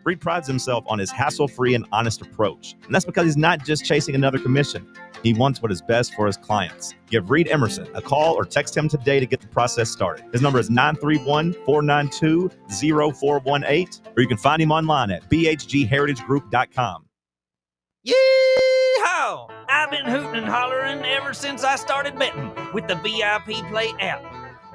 Reed prides himself on his hassle-free and honest approach. And that's because he's not just chasing another commission. He wants what is best for his clients. Give Reed Emerson a call or text him today to get the process started. His number is 931-492-0418, or you can find him online at bhgheritagegroup.com. Yee-haw! I've been hooting and hollering ever since I started betting with the VIP Play app.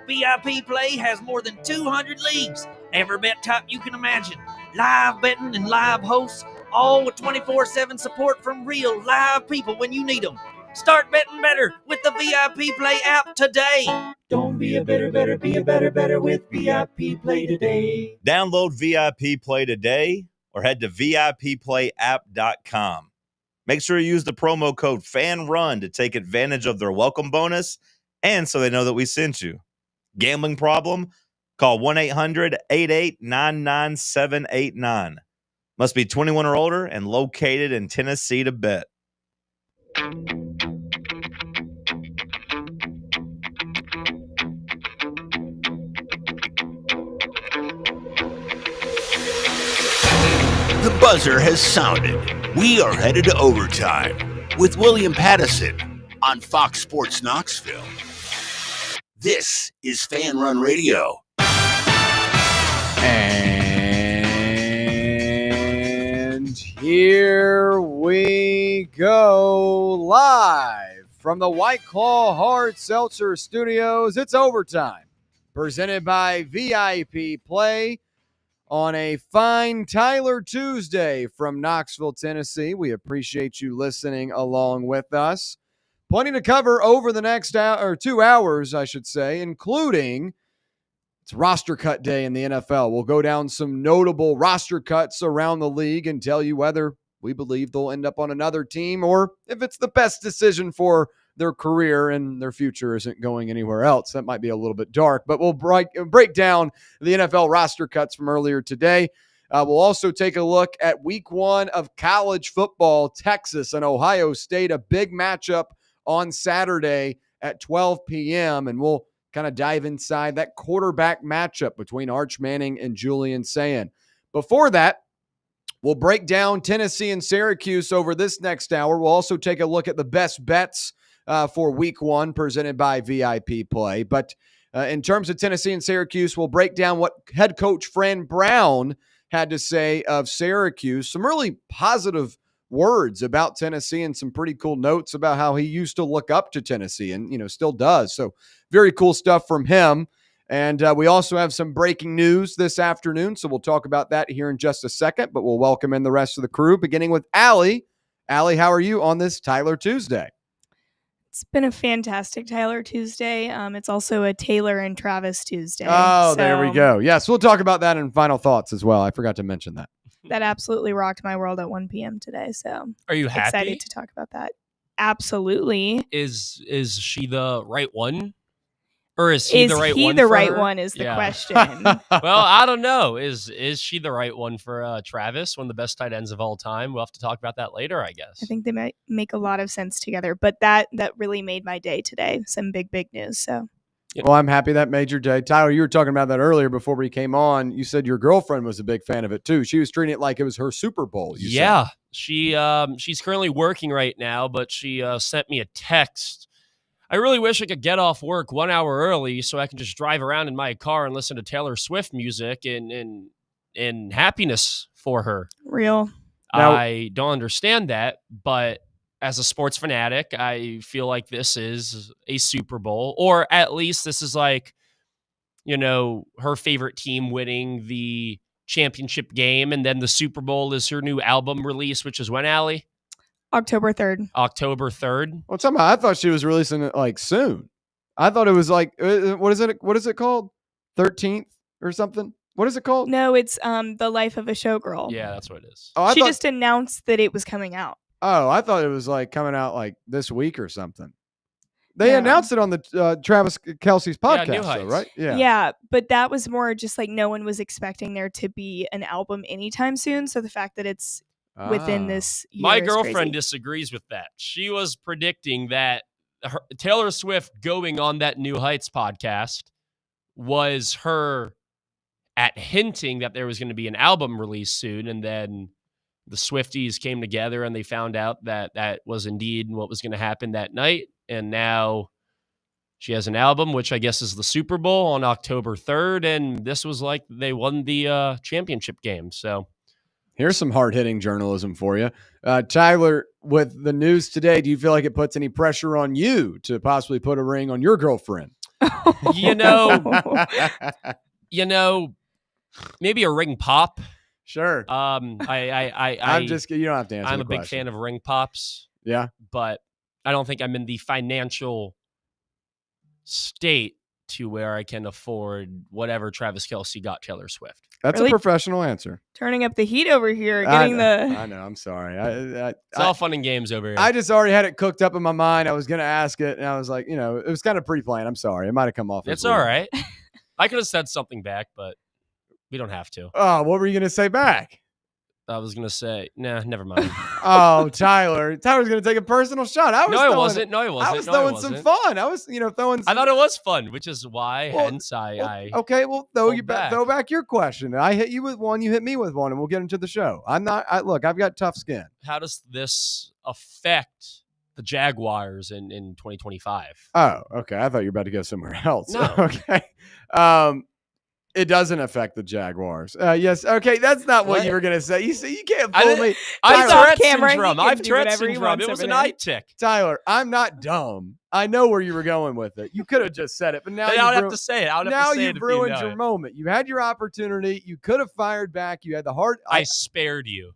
VIP Play has more than 200 leagues, every bet type you can imagine, live betting and live hosts, all with 24/7 support from real live people when you need them. Start betting better with the VIP Play app today. Don't be a better, be a better with VIP Play today. Download VIP Play today or head to VIPPlayApp.com. Make sure you use the promo code FANRUN to take advantage of their welcome bonus and so they know that we sent you. Gambling problem? Call 1-800-8899-789. Must be 21 or older and located in Tennessee to bet. The buzzer has sounded. We are headed to overtime with William Pattison on Fox Sports Knoxville. This is Fan Run Radio. And here we go live from the White Claw Hard Seltzer Studios. It's overtime, presented by VIP Play on a fine Tyler Tuesday from Knoxville, Tennessee. We appreciate you listening along with us. Plenty to cover over the next hour, or 2 hours, I should say, including it's roster cut day in the NFL. We'll go down some notable roster cuts around the league and tell you whether we believe they'll end up on another team or if it's the best decision for their career and their future isn't going anywhere else. That might be a little bit dark, but we'll break down the NFL roster cuts from earlier today. We'll also take a look at week 1 of college football, Texas and Ohio State, a big matchup on Saturday at 12 p.m. And we'll kind of dive inside that quarterback matchup between Arch Manning and Julian Sayin. Before that, we'll break down Tennessee and Syracuse over this next hour. We'll also take a look at the best bets for week 1 presented by VIP Play. But in terms of Tennessee and Syracuse, we'll break down what head coach Fran Brown had to say of Syracuse. Some really positive words about Tennessee and some pretty cool notes about how he used to look up to Tennessee and, still does. So very cool stuff from him. And we also have some breaking news this afternoon. So we'll talk about that here in just a second, but we'll welcome in the rest of the crew, beginning with Allie. Allie, how are you on this Tyler Tuesday? It's been a fantastic Tyler Tuesday. It's also a Taylor and Travis Tuesday. Oh, there we go. Yes, we'll talk about that in final thoughts as well. I forgot to mention that. That absolutely rocked my world at 1 p.m. today. So are you happy? Excited to talk about that. Absolutely. Is she the right one? Or is he the right one? Is he the right one is the question. Well, I don't know. Is she the right one for Travis, one of the best tight ends of all time? We'll have to talk about that later, I guess. I think they might make a lot of sense together, but that really made my day today. Some big news. So. Well, I'm happy that made your day. Tyler, you were talking about that earlier before we came on. You said your girlfriend was a big fan of it too. She was treating it like it was her Super Bowl. Yeah. She's currently working right now, but she sent me a text. I really wish I could get off work 1 hour early so I can just drive around in my car and listen to Taylor Swift music and happiness for her. Real. Now, I don't understand that, but as a sports fanatic, I feel like this is a Super Bowl, or at least this is like, her favorite team winning the championship game, and then the Super Bowl is her new album release, which is when, Allie? October 3rd. October 3rd. Well, somehow I thought she was releasing it like soon. I thought it was like, what is it called? 13th or something? What is it called? No, it's The Life of a Showgirl. Yeah, that's what it is. Oh, she just announced that it was coming out. Oh, I thought it was like coming out like this week or something. They announced it on the Travis Kelce's podcast, New Heights. though, right? Yeah, but that was more just like no one was expecting there to be an album anytime soon. So the fact that it's within this year My is girlfriend crazy. disagrees with that. She was predicting that Taylor Swift going on that New Heights podcast was her at hinting that there was going to be an album release soon, and then the Swifties came together and they found out that that was indeed what was going to happen that night. And now she has an album, which I guess is the Super Bowl on October 3rd. And this was like they won the championship game. So here's some hard-hitting journalism for you. Tyler, with the news today, do you feel like it puts any pressure on you to possibly put a ring on your girlfriend? you know, maybe a ring pop. Sure. I'm just you don't have to answer. I'm the a big question. fan of ring pops. Yeah. But I don't think I'm in the financial state to where I can afford whatever Travis Kelce got Taylor Swift. That's Really? a professional answer. Turning up the heat over here, I getting know. I'm sorry. It's all fun and games over here. I just already had it cooked up in my mind. I was going to ask it, and I was like, it was kind of pre-planned. I'm sorry. It might have come off. It's all right. I could have said something back, but we don't have to. Oh, what were you going to say back? I was going to say, nah, never mind. Oh, Tyler's going to take a personal shot. No, I wasn't. I was throwing some fun. I was, throwing some... I thought it was fun, which is why, okay, well, throw back your question. I hit you with one, you hit me with one, and we'll get into the show. Look, I've got tough skin. How does this affect the Jaguars in 2025? Oh, okay. I thought you were about to go somewhere else. No. Okay. It doesn't affect the Jaguars. Yes. Okay. That's not what you were going to say. You see, you can't fool me. I've Tyler, Tourette syndrome. I've Tourette syndrome. It was an eye tick. Tyler, I'm not dumb. I know where you were going with it. You could have just said it, but now I don't have to say it. Now you've ruined your moment. You had your opportunity. You could have fired back. You had the heart. I spared you.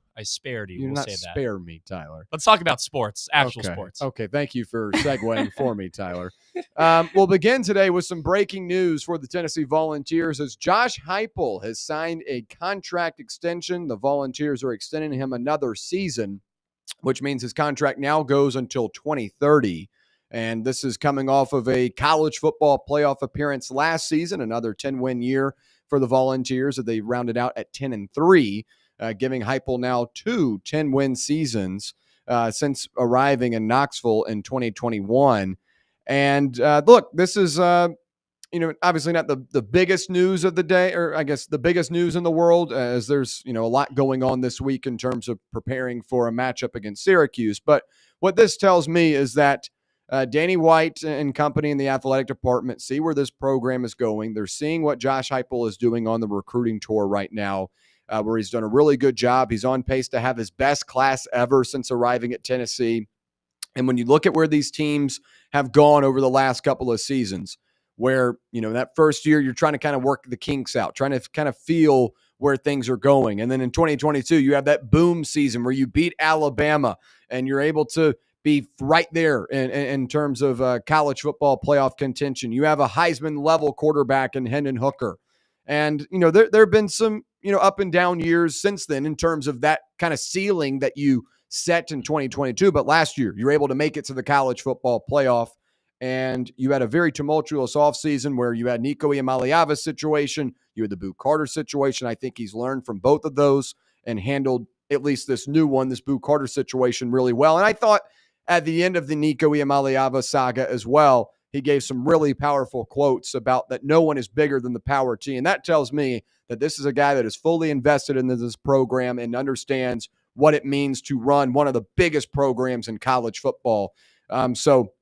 You're not spare me, Tyler. Let's talk about sports, actual sports. Okay, thank you for segueing for me, Tyler. We'll begin today with some breaking news for the Tennessee Volunteers as Josh Heupel has signed a contract extension. The Volunteers are extending him another season, which means his contract now goes until 2030. And this is coming off of a college football playoff appearance last season, another 10-win year for the Volunteers that they rounded out at 10-3. Giving Heupel now 2 10-win seasons since arriving in Knoxville in 2021. And look, this is, obviously not the biggest news of the day, or I guess the biggest news in the world, as there's, a lot going on this week in terms of preparing for a matchup against Syracuse. But what this tells me is that Danny White and company in the athletic department see where this program is going. They're seeing what Josh Heupel is doing on the recruiting tour right now. Where he's done a really good job. He's on pace to have his best class ever since arriving at Tennessee. And when you look at where these teams have gone over the last couple of seasons, where, that first year you're trying to kind of work the kinks out, trying to kind of feel where things are going. And then in 2022, you have that boom season where you beat Alabama and you're able to be right there in terms of college football playoff contention. You have a Heisman level quarterback in Hendon Hooker. And, there have been some, up and down years since then in terms of that kind of ceiling that you set in 2022. But last year, you were able to make it to the college football playoff. And you had a very tumultuous offseason where you had Nico Iamaleava's situation. You had the Boo Carter situation. I think he's learned from both of those and handled at least this new one, this Boo Carter situation, really well. And I thought at the end of the Nico Iamaleava saga as well, he gave some really powerful quotes about that no one is bigger than the power team. And that tells me that this is a guy that is fully invested in this program and understands what it means to run one of the biggest programs in college football. So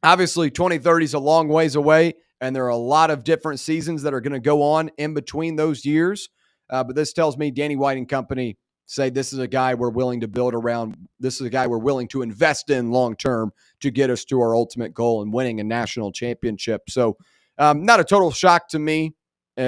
obviously 2030 is a long ways away, and there are a lot of different seasons that are going to go on in between those years. But this tells me Danny White and company say this is a guy we're willing to build around. This is a guy we're willing to invest in long-term to get us to our ultimate goal and winning a national championship. So not a total shock to me,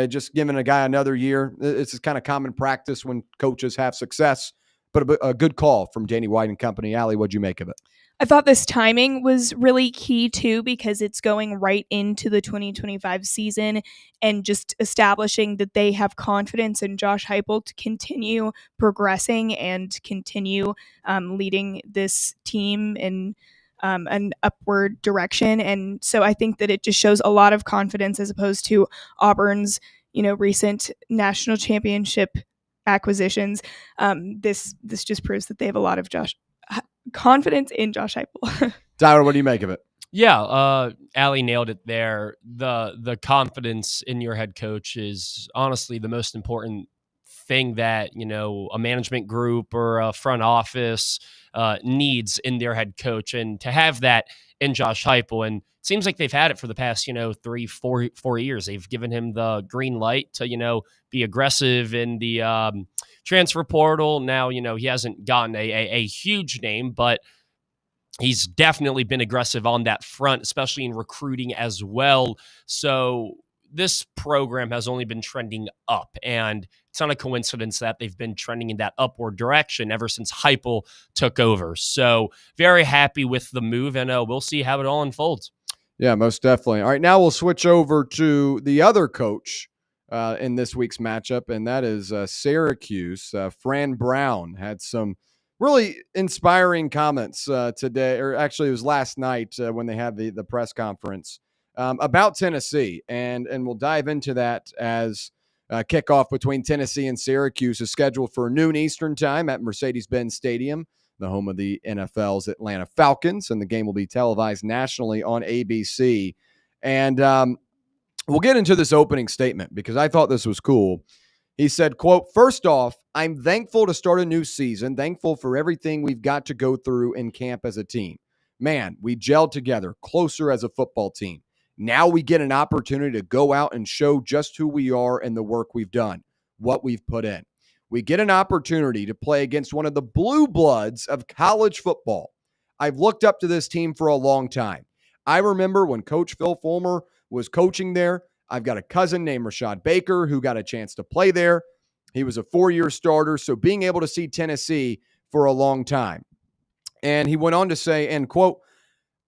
just giving a guy another year. It's kind of common practice when coaches have success, but a good call from Danny White and company. Allie, what'd you make of it? I thought this timing was really key too, because it's going right into the 2025 season and just establishing that they have confidence in Josh Heupel to continue progressing and continue leading this team in an upward direction. And so I think that it just shows a lot of confidence as opposed to Auburn's, recent national championship acquisitions. This just proves that they have a lot of confidence in Josh Heupel. Tyler, what do you make of it? Yeah, Allie nailed it there. The confidence in your head coach is honestly the most important thing that, a management group or a front office needs in their head coach. And to have that in Josh Heupel, and it seems like they've had it for the past, 3, 4 years. They've given him the green light to, be aggressive in the transfer portal. Now, he hasn't gotten a huge name, but he's definitely been aggressive on that front, especially in recruiting as well. So this program has only been trending up, and it's not a coincidence that they've been trending in that upward direction ever since Heupel took over. So very happy with the move, and we'll see how it all unfolds. Yeah, most definitely. All right, now we'll switch over to the other coach in this week's matchup, and that is Syracuse. Fran Brown had some really inspiring comments today, or actually it was last night when they had the press conference about Tennessee, and we'll dive into that as kickoff between Tennessee and Syracuse is scheduled for noon Eastern time at Mercedes-Benz Stadium, the home of the NFL's Atlanta Falcons, and the game will be televised nationally on ABC. And we'll get into this opening statement because I thought this was cool. He said, quote, "First off, I'm thankful to start a new season, thankful for everything we've got to go through in camp as a team. Man, we gelled together, closer as a football team. Now we get an opportunity to go out and show just who we are and the work we've done, what we've put in. We get an opportunity to play against one of the blue bloods of college football. I've looked up to this team for a long time. I remember when Coach Phil Fulmer was coaching there. I've got a cousin named Rashad Baker who got a chance to play there. He was a 4-year starter, so being able to see Tennessee for a long time." And he went on to say, end quote,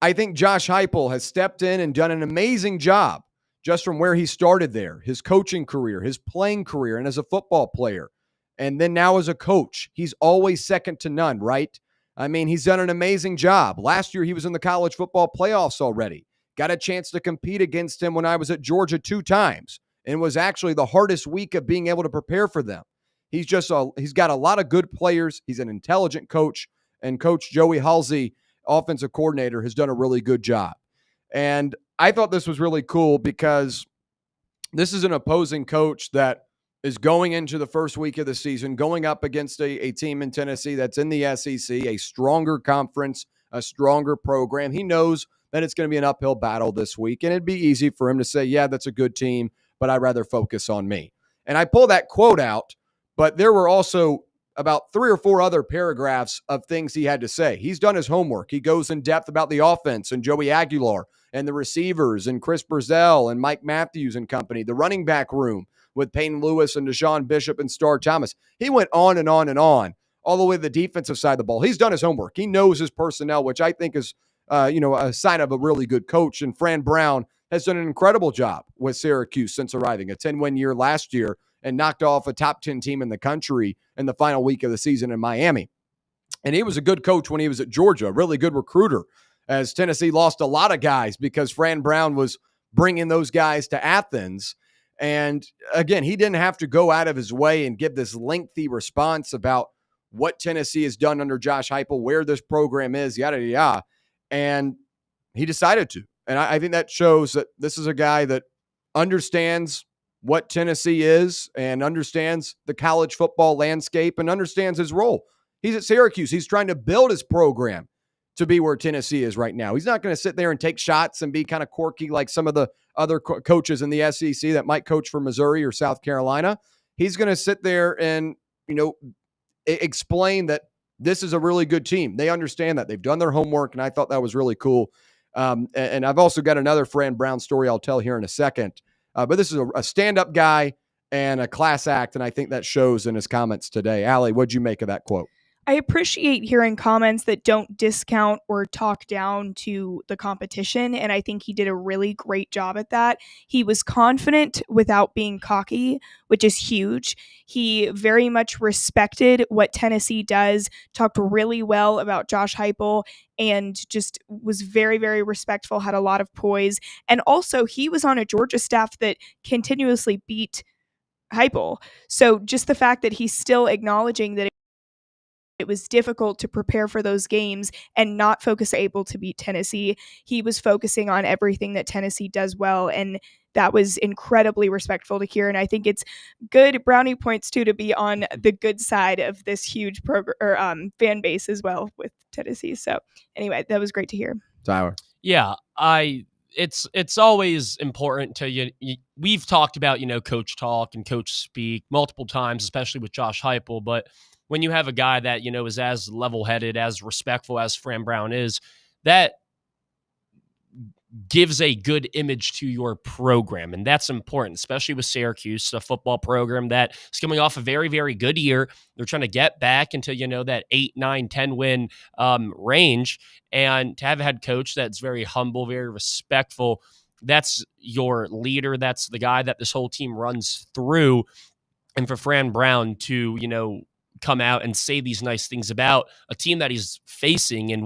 "I think Josh Heupel has stepped in and done an amazing job just from where he started there, his coaching career, his playing career, and as a football player. And then now as a coach, he's always second to none, right? I mean, he's done an amazing job. Last year, he was in the college football playoffs already. Got a chance to compete against him when I was at Georgia 2 times and was actually the hardest week of being able to prepare for them. He's got a lot of good players. He's an intelligent coach, and Coach Joey Halsey, offensive coordinator, has done a really good job." And I thought this was really cool because this is an opposing coach that is going into the first week of the season, going up against a team in Tennessee that's in the SEC, a stronger conference, a stronger program. He knows that it's going to be an uphill battle this week, and it'd be easy for him to say, yeah, that's a good team, but I'd rather focus on me. And I pull that quote out, but there were also about 3 or 4 other paragraphs of things he had to say. He's done his homework. He goes in depth about the offense and Joey Aguilar and the receivers and Chris Brazell and Mike Matthews and company, the running back room with Peyton Lewis and Deshaun Bishop and Star Thomas. He went on and on and on, all the way to the defensive side of the ball. He's done his homework. He knows his personnel, which I think is a sign of a really good coach. And Fran Brown has done an incredible job with Syracuse since arriving. A 10-win year last year and knocked off a top 10 team in the country in the final week of the season in Miami. And he was a good coach when he was at Georgia, a really good recruiter, as Tennessee lost a lot of guys because Fran Brown was bringing those guys to Athens. And again, he didn't have to go out of his way and give this lengthy response about what Tennessee has done under Josh Heupel, where this program is, yada, yada, yada. And he decided to. And I think that shows that this is a guy that understands what Tennessee is and understands the college football landscape and understands his role. He's at Syracuse. He's trying to build his program to be where Tennessee is right now. He's not going to sit there and take shots and be kind of quirky like some of the other coaches in the SEC that might coach for Missouri or South Carolina. He's going to sit there and, explain that this is a really good team. They understand that. They've done their homework, and I thought that was really cool. And I've also got another Fran Brown story I'll tell here in a second. But this is a stand-up guy and a class act, and I think that shows in his comments today. Allie, what'd you make of that quote? I appreciate hearing comments that don't discount or talk down to the competition, and I think he did a really great job at that. He was confident without being cocky, which is huge. He very much respected what Tennessee does, talked really well about Josh Heupel, and just was very, very respectful, had a lot of poise. And also, he was on a Georgia staff that continuously beat Heupel. So just the fact that he's still acknowledging that it was difficult to prepare for those games and not able to beat Tennessee. He was focusing on everything that Tennessee does well, and that was incredibly respectful to hear. And I think it's good brownie points too to be on the good side of this huge fan base as well with Tennessee. So anyway, that was great to hear. Tyler. Yeah, it's always important to we've talked about, coach talk and coach speak multiple times, especially with Josh Heupel, but when you have a guy that, is as level-headed, as respectful as Fran Brown is, that gives a good image to your program. And that's important, especially with Syracuse, a football program that is coming off a very, very good year. They're trying to get back into, that 8, 9, 10 win range. And to have a head coach that's very humble, very respectful, that's your leader. That's the guy that this whole team runs through. And for Fran Brown to, come out and say these nice things about a team that he's facing in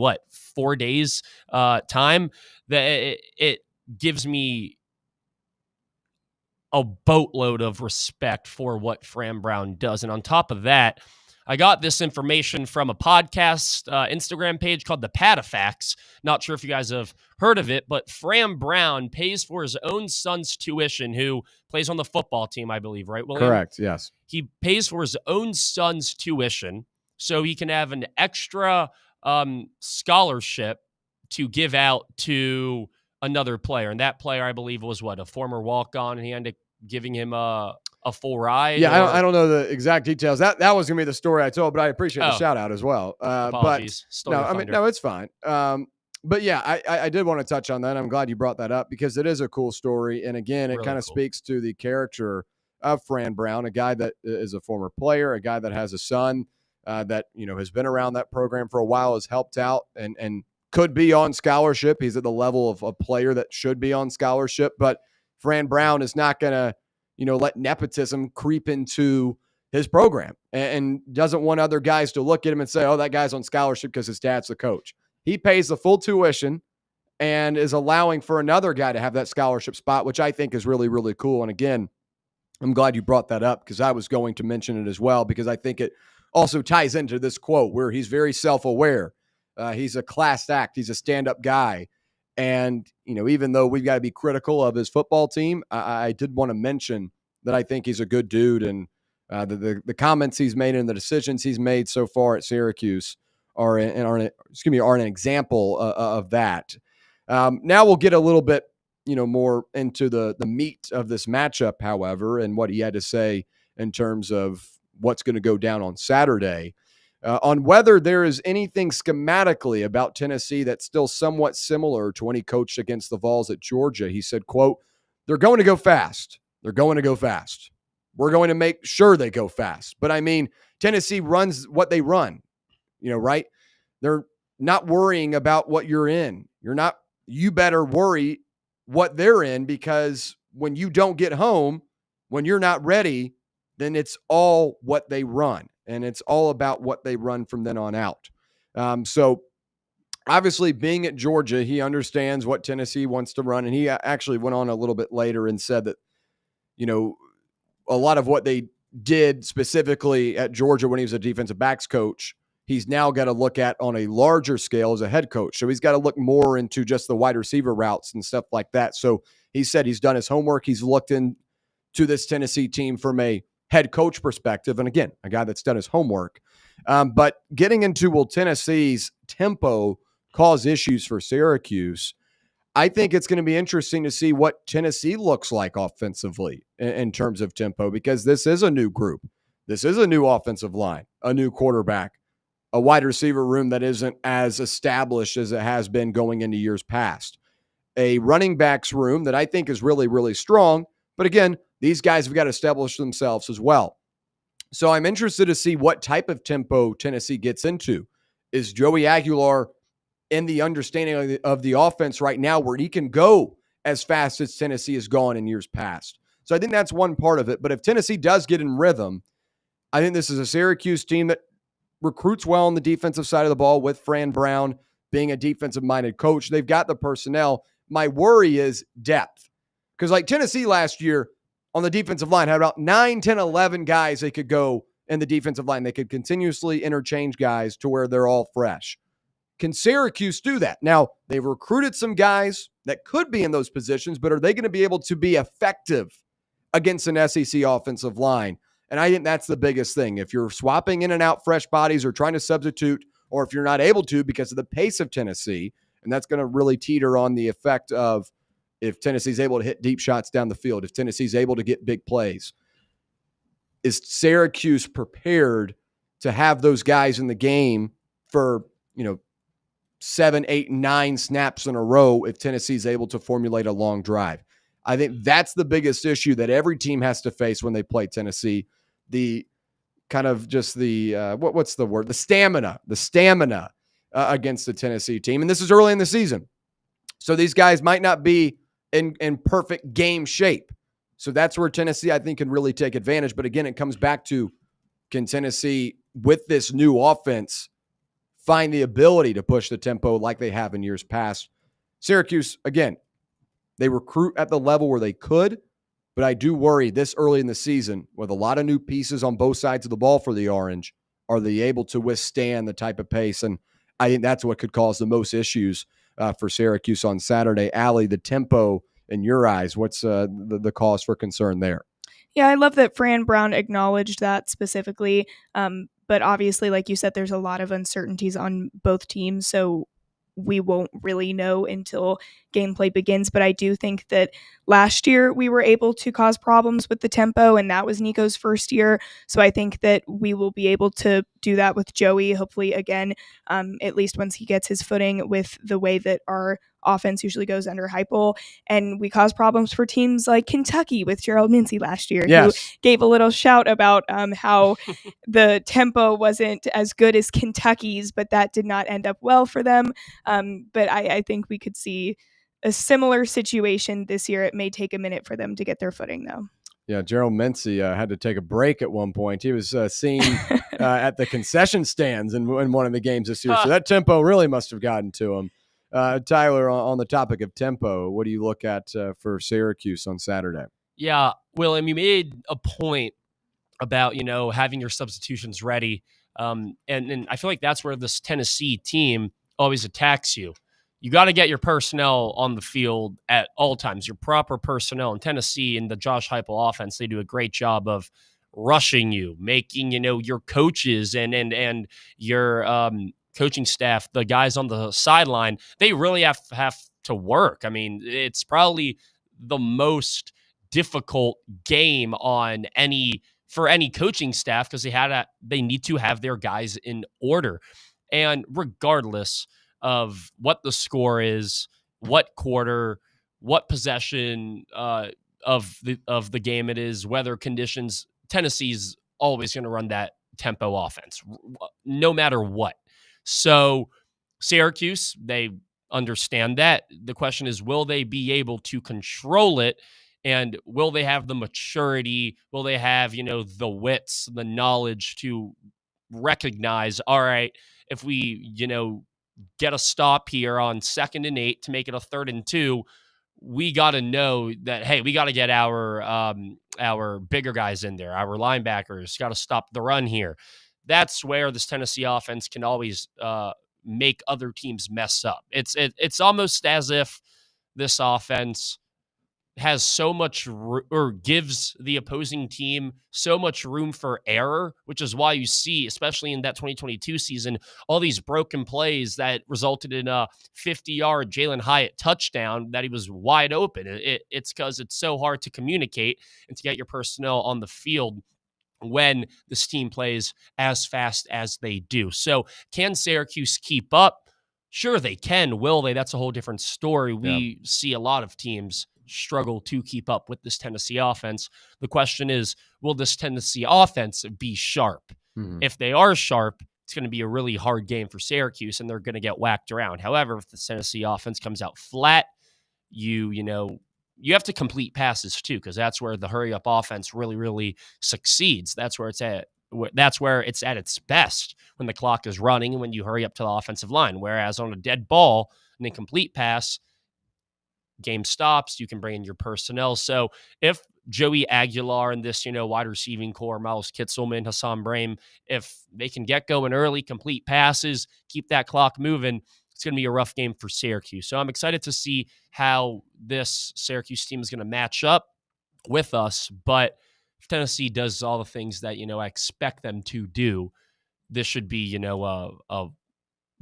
4 days time, that it gives me a boatload of respect for what Fran Brown does. And on top of that, I got this information from a podcast Instagram page called The Patafacts. Not sure if you guys have heard of it, but Fran Brown pays for his own son's tuition, who plays on the football team, I believe, right, William? Correct, yes. He pays for his own son's tuition so he can have an extra scholarship to give out to another player. And that player, I believe, was a former walk-on, and he ended up giving him a full ride. Yeah, I don't know the exact details. That was going to be the story I told, but I appreciate the shout out as well. Apologies. No, it's fine. But yeah, I did want to touch on that. I'm glad you brought that up because it is a cool story. And again, it kind of speaks to the character of Fran Brown, a guy that is a former player, a guy that has a son that, has been around that program for a while, has helped out and could be on scholarship. He's at the level of a player that should be on scholarship, but Fran Brown is not going to, let nepotism creep into his program and doesn't want other guys to look at him and say, oh, that guy's on scholarship because his dad's the coach. He pays the full tuition and is allowing for another guy to have that scholarship spot, which I think is really, really cool. And again, I'm glad you brought that up because I was going to mention it as well, because I think it also ties into this quote where he's very self-aware. He's a class act. He's a stand-up guy. And, even though we've got to be critical of his football team, I did want to mention that I think he's a good dude. And the comments he's made and the decisions he's made so far at Syracuse are an example of that. Now we'll get a little bit, more into the meat of this matchup, however, and what he had to say in terms of what's going to go down on Saturday. On whether there is anything schematically about Tennessee that's still somewhat similar to when he coached against the Vols at Georgia. He said, quote, "They're going to go fast. They're going to go fast. We're going to make sure they go fast." But I mean, Tennessee runs what they run, right? They're not worrying about what you're in. You better worry what they're in, because when you don't get home, when you're not ready, then it's all what they run. And it's all about what they run from then on out. So obviously being at Georgia, he understands what Tennessee wants to run. And he actually went on a little bit later and said that, a lot of what they did specifically at Georgia when he was a defensive backs coach, he's now got to look at on a larger scale as a head coach. So he's got to look more into just the wide receiver routes and stuff like that. So he said he's done his homework. He's looked into this Tennessee team from a head coach perspective. And again, a guy that's done his homework. But getting into, will Tennessee's tempo cause issues for Syracuse? I think it's going to be interesting to see what Tennessee looks like offensively in terms of tempo, because this is a new group. This is a new offensive line, a new quarterback, a wide receiver room that isn't as established as it has been going into years past, a running backs room that I think is really, really strong. But again, these guys have got to establish themselves as well. So I'm interested to see what type of tempo Tennessee gets into. Is Joey Aguilar in the understanding of the offense right now where he can go as fast as Tennessee has gone in years past? So I think that's one part of it. But if Tennessee does get in rhythm, I think this is a Syracuse team that recruits well on the defensive side of the ball, with Fran Brown being a defensive-minded coach. They've got the personnel. My worry is depth. Because like Tennessee last year, on the defensive line, had about 9, 10, 11 guys they could go and the defensive line. They could continuously interchange guys to where they're all fresh. Can Syracuse do that? Now, they've recruited some guys that could be in those positions, but are they going to be able to be effective against an SEC offensive line? And I think that's the biggest thing. If you're swapping in and out fresh bodies or trying to substitute, or if you're not able to because of the pace of Tennessee, and that's going to really teeter on the effect of if Tennessee's able to hit deep shots down the field, if Tennessee's able to get big plays. Is Syracuse prepared to have those guys in the game for, 7, 8, 9 snaps in a row if Tennessee's able to formulate a long drive? I think that's the biggest issue that every team has to face when they play Tennessee. The kind of just the, what's the word? The stamina against the Tennessee team. And this is early in the season. So these guys might not be in perfect game shape. So that's where Tennessee, I think, can really take advantage. But again, it comes back to, can Tennessee, with this new offense, find the ability to push the tempo like they have in years past? Syracuse, again, they recruit at the level where they could, but I do worry this early in the season with a lot of new pieces on both sides of the ball for the Orange, are they able to withstand the type of pace? And I think that's what could cause the most issues for Syracuse on Saturday. Allie, the tempo in your eyes, what's the cause for concern there? Yeah, I love that Fran Brown acknowledged that specifically. But obviously, like you said, there's a lot of uncertainties on both teams, so we won't really know until gameplay begins. But I do think that last year we were able to cause problems with the tempo, and that was Nico's first year. So I think that we will be able to do that with Joey, hopefully again, at least once he gets his footing with the way that our offense usually goes under Heupel. And we caused problems for teams like Kentucky with Gerald Mincy last year, who gave a little shout about how the tempo wasn't as good as Kentucky's, but that did not end up well for them. But I think we could see a similar situation this year. It may take a minute for them to get their footing, though. Yeah, Gerald Mincy had to take a break at one point. He was seen at the concession stands in one of the games this year. So that tempo really must have gotten to him. Tyler, on the topic of tempo, what do you look at for Syracuse on Saturday? Yeah, William, you made a point about, having your substitutions ready. And I feel like that's where this Tennessee team always attacks you. You got to get your personnel on the field at all times, your proper personnel. In Tennessee, in the Josh Heupel offense, they do a great job of rushing you, making, your coaches and your coaching staff, the guys on the sideline, they really have to work. I mean, it's probably the most difficult game for any coaching staff because they need to have their guys in order. And regardless of what the score is, what quarter, what possession of the game it is, weather conditions, Tennessee's always going to run that tempo offense, no matter what. So Syracuse, they understand that. The question is, will they be able to control it? And will they have the maturity? Will they have, the wits, the knowledge to recognize, all right, if we, get a stop here on 2nd and 8 to make it a 3rd and 2, we got to know that, hey, we got to get our bigger guys in there. Our linebackers got to stop the run here. That's where this Tennessee offense can always make other teams mess up. It's almost as if this offense has so much or gives the opposing team so much room for error, which is why you see, especially in that 2022 season, all these broken plays that resulted in a 50-yard Jalen Hyatt touchdown that he was wide open. It's because it's so hard to communicate and to get your personnel on the field when this team plays as fast as they do. So can Syracuse keep up? Sure, they can. Will they? That's a whole different story. We see a lot of teams struggle to keep up with this Tennessee offense. The question is, will this Tennessee offense be sharp? Mm-hmm. If they are sharp, it's going to be a really hard game for Syracuse, and they're going to get whacked around. However, if the Tennessee offense comes out flat, you have to complete passes too, because that's where the hurry-up offense really, really succeeds. That's where it's at. That's where it's at its best, when the clock is running and when you hurry up to the offensive line. Whereas on a dead ball, an incomplete pass, game stops, you can bring in your personnel. So if Joey Aguilar and this, wide receiving core, Miles Kitzelman, Hassan Brahim, if they can get going early, complete passes, keep that clock moving, it's going to be a rough game for Syracuse. So I'm excited to see how this Syracuse team is going to match up with us. But if Tennessee does all the things that, I expect them to do, this should be, a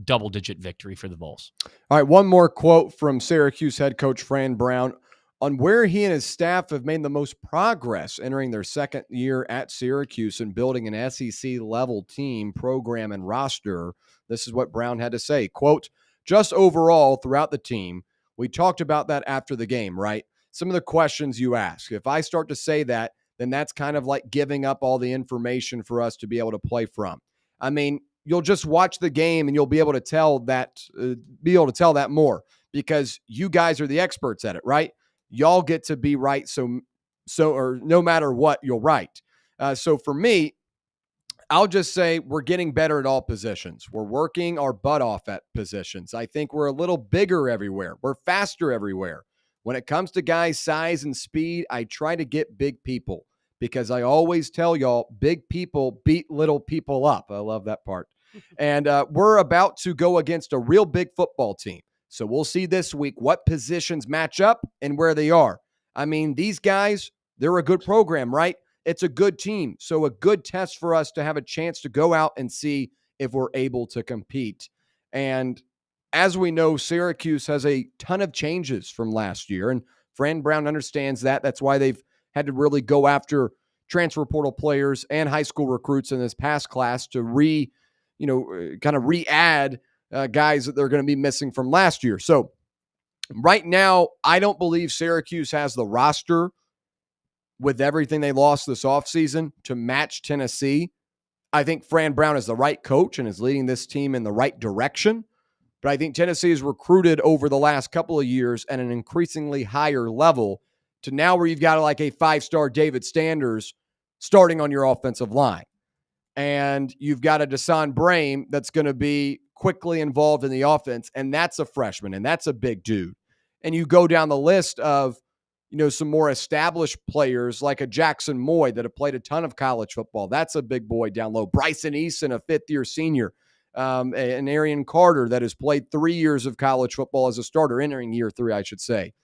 double-digit victory for the Vols. All right, one more quote from Syracuse head coach Fran Brown on where he and his staff have made the most progress entering their second year at Syracuse and building an SEC-level team, program, and roster. This is what Brown had to say. Quote, just overall throughout the team, we talked about that after the game, right? Some of the questions you ask. If I start to say that, then that's kind of like giving up all the information for us to be able to play from. I mean, you'll just watch the game and you'll be able to tell that more because you guys are the experts at it, right? Y'all get to be right. So or no matter what, you're right. So for me, I'll just say we're getting better at all positions. We're working our butt off at positions. I think we're a little bigger everywhere. We're faster everywhere. When it comes to guys' size and speed, I try to get big people because I always tell y'all, big people beat little people up. I love that part. And we're about to go against a real big football team. So we'll see this week what positions match up and where they are. I mean, these guys, they're a good program, right? It's a good team. So a good test for us to have a chance to go out and see if we're able to compete. And as we know, Syracuse has a ton of changes from last year, and Fran Brown understands that. That's why they've had to really go after transfer portal players and high school recruits in this past class to kind of re-add guys that they're going to be missing from last year. So right now, I don't believe Syracuse has the roster with everything they lost this offseason to match Tennessee. I think Fran Brown is the right coach and is leading this team in the right direction. But I think Tennessee has recruited over the last couple of years at an increasingly higher level to now where you've got like a 5-star David Sanders starting on your offensive line. And you've got a Hassan Brahim that's going to be quickly involved in the offense, and that's a freshman, and that's a big dude. And you go down the list of, some more established players like a Jackson Moy that have played a ton of college football. That's a big boy down low. Bryson Eason, a fifth-year senior. And Arian Carter that has played 3 years of college football as a starter, entering year 3, I should say.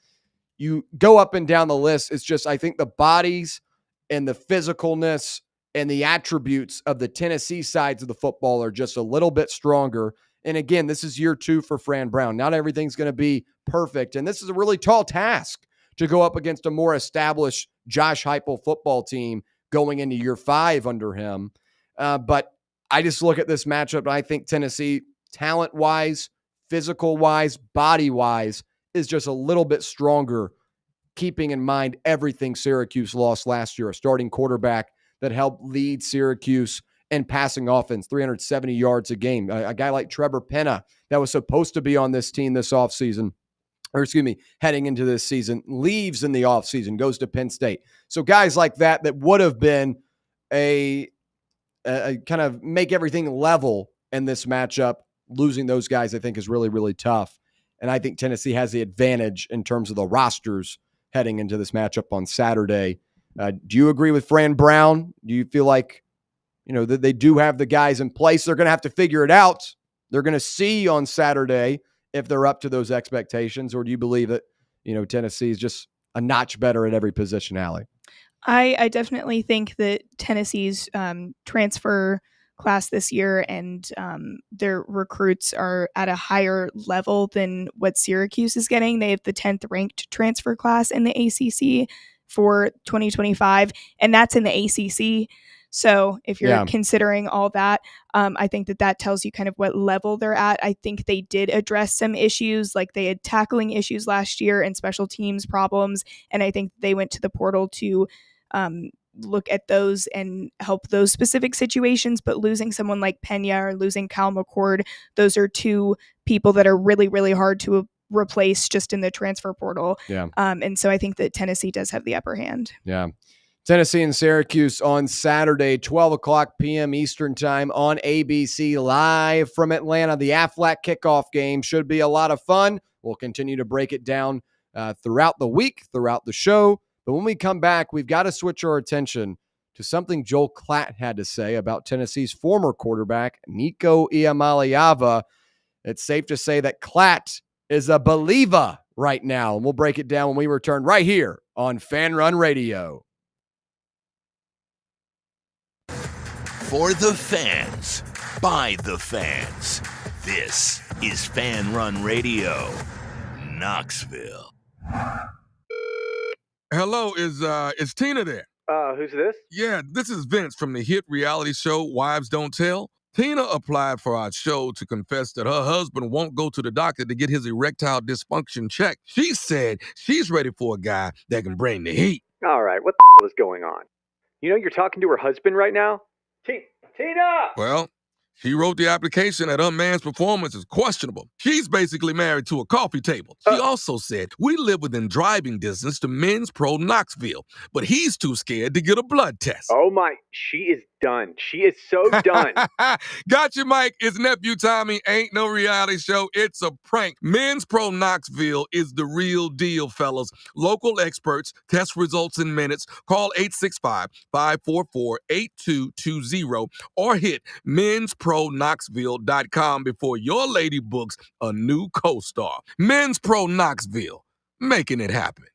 You go up and down the list. It's just, I think the bodies and the physicalness and the attributes of the Tennessee sides of the football are just a little bit stronger. And again, this is year 2 for Fran Brown. Not everything's going to be perfect. And this is a really tall task to go up against a more established Josh Heupel football team going into year 5 under him. But I just look at this matchup and I think Tennessee, talent-wise, physical-wise, body-wise, is just a little bit stronger, keeping in mind everything Syracuse lost last year, a starting quarterback that helped lead Syracuse in passing offense, 370 yards a game. A guy like Trevor Penna that was supposed to be on this team this offseason, heading into this season, leaves in the offseason, goes to Penn State. So guys like that would have been a kind of make everything level in this matchup. Losing those guys, I think, is really, really tough. And I think Tennessee has the advantage in terms of the rosters heading into this matchup on Saturday. Do you agree with Fran Brown? Do you feel like, that they do have the guys in place? They're going to have to figure it out. They're going to see on Saturday if they're up to those expectations, or do you believe that, Tennessee is just a notch better at every position, Allie? I definitely think that Tennessee's transfer class this year and their recruits are at a higher level than what Syracuse is getting. They have the 10th ranked transfer class in the ACC for 2025, and that's in the ACC. So if you're considering all that, I think that tells you kind of what level they're at. I think they did address some issues, like they had tackling issues last year and special teams problems. And I think they went to the portal to look at those and help those specific situations. But losing someone like Pena or losing Kyle McCord, those are 2 people that are really, really hard to replace just in the transfer portal. Yeah. And so I think that Tennessee does have the upper hand. Yeah. Tennessee and Syracuse on Saturday, 12 o'clock p.m. Eastern time on ABC, live from Atlanta. The Aflac kickoff game should be a lot of fun. We'll continue to break it down throughout the week, throughout the show. But when we come back, we've got to switch our attention to something Joel Klatt had to say about Tennessee's former quarterback, Nico Iamaleava. It's safe to say that Klatt is a believer right now, and we'll break it down when we return right here on Fan Run Radio. For the fans, by the fans, this is Fan Run Radio, Knoxville. Hello, is Tina there? Who's this? Yeah, this is Vince from the hit reality show Wives Don't Tell. Tina applied for our show to confess that her husband won't go to the doctor to get his erectile dysfunction checked. She said she's ready for a guy that can bring the heat. All right, what the is going on? You know you're talking to her husband right now? Tina! Well, she wrote the application that her man's performance is questionable. She's basically married to a coffee table. She also said, we live within driving distance to Men's Pro Knoxville, but he's too scared to get a blood test. Oh my, she is done. She is so done. Gotcha, Mike. It's Nephew Tommy. Ain't no reality show. It's a prank. Men's Pro Knoxville is the real deal, fellas. Local experts, test results in minutes. Call 865-544-8220 or hit men'spro-knoxville.com before your lady books a new co-star. Men's Pro Knoxville, making it happen.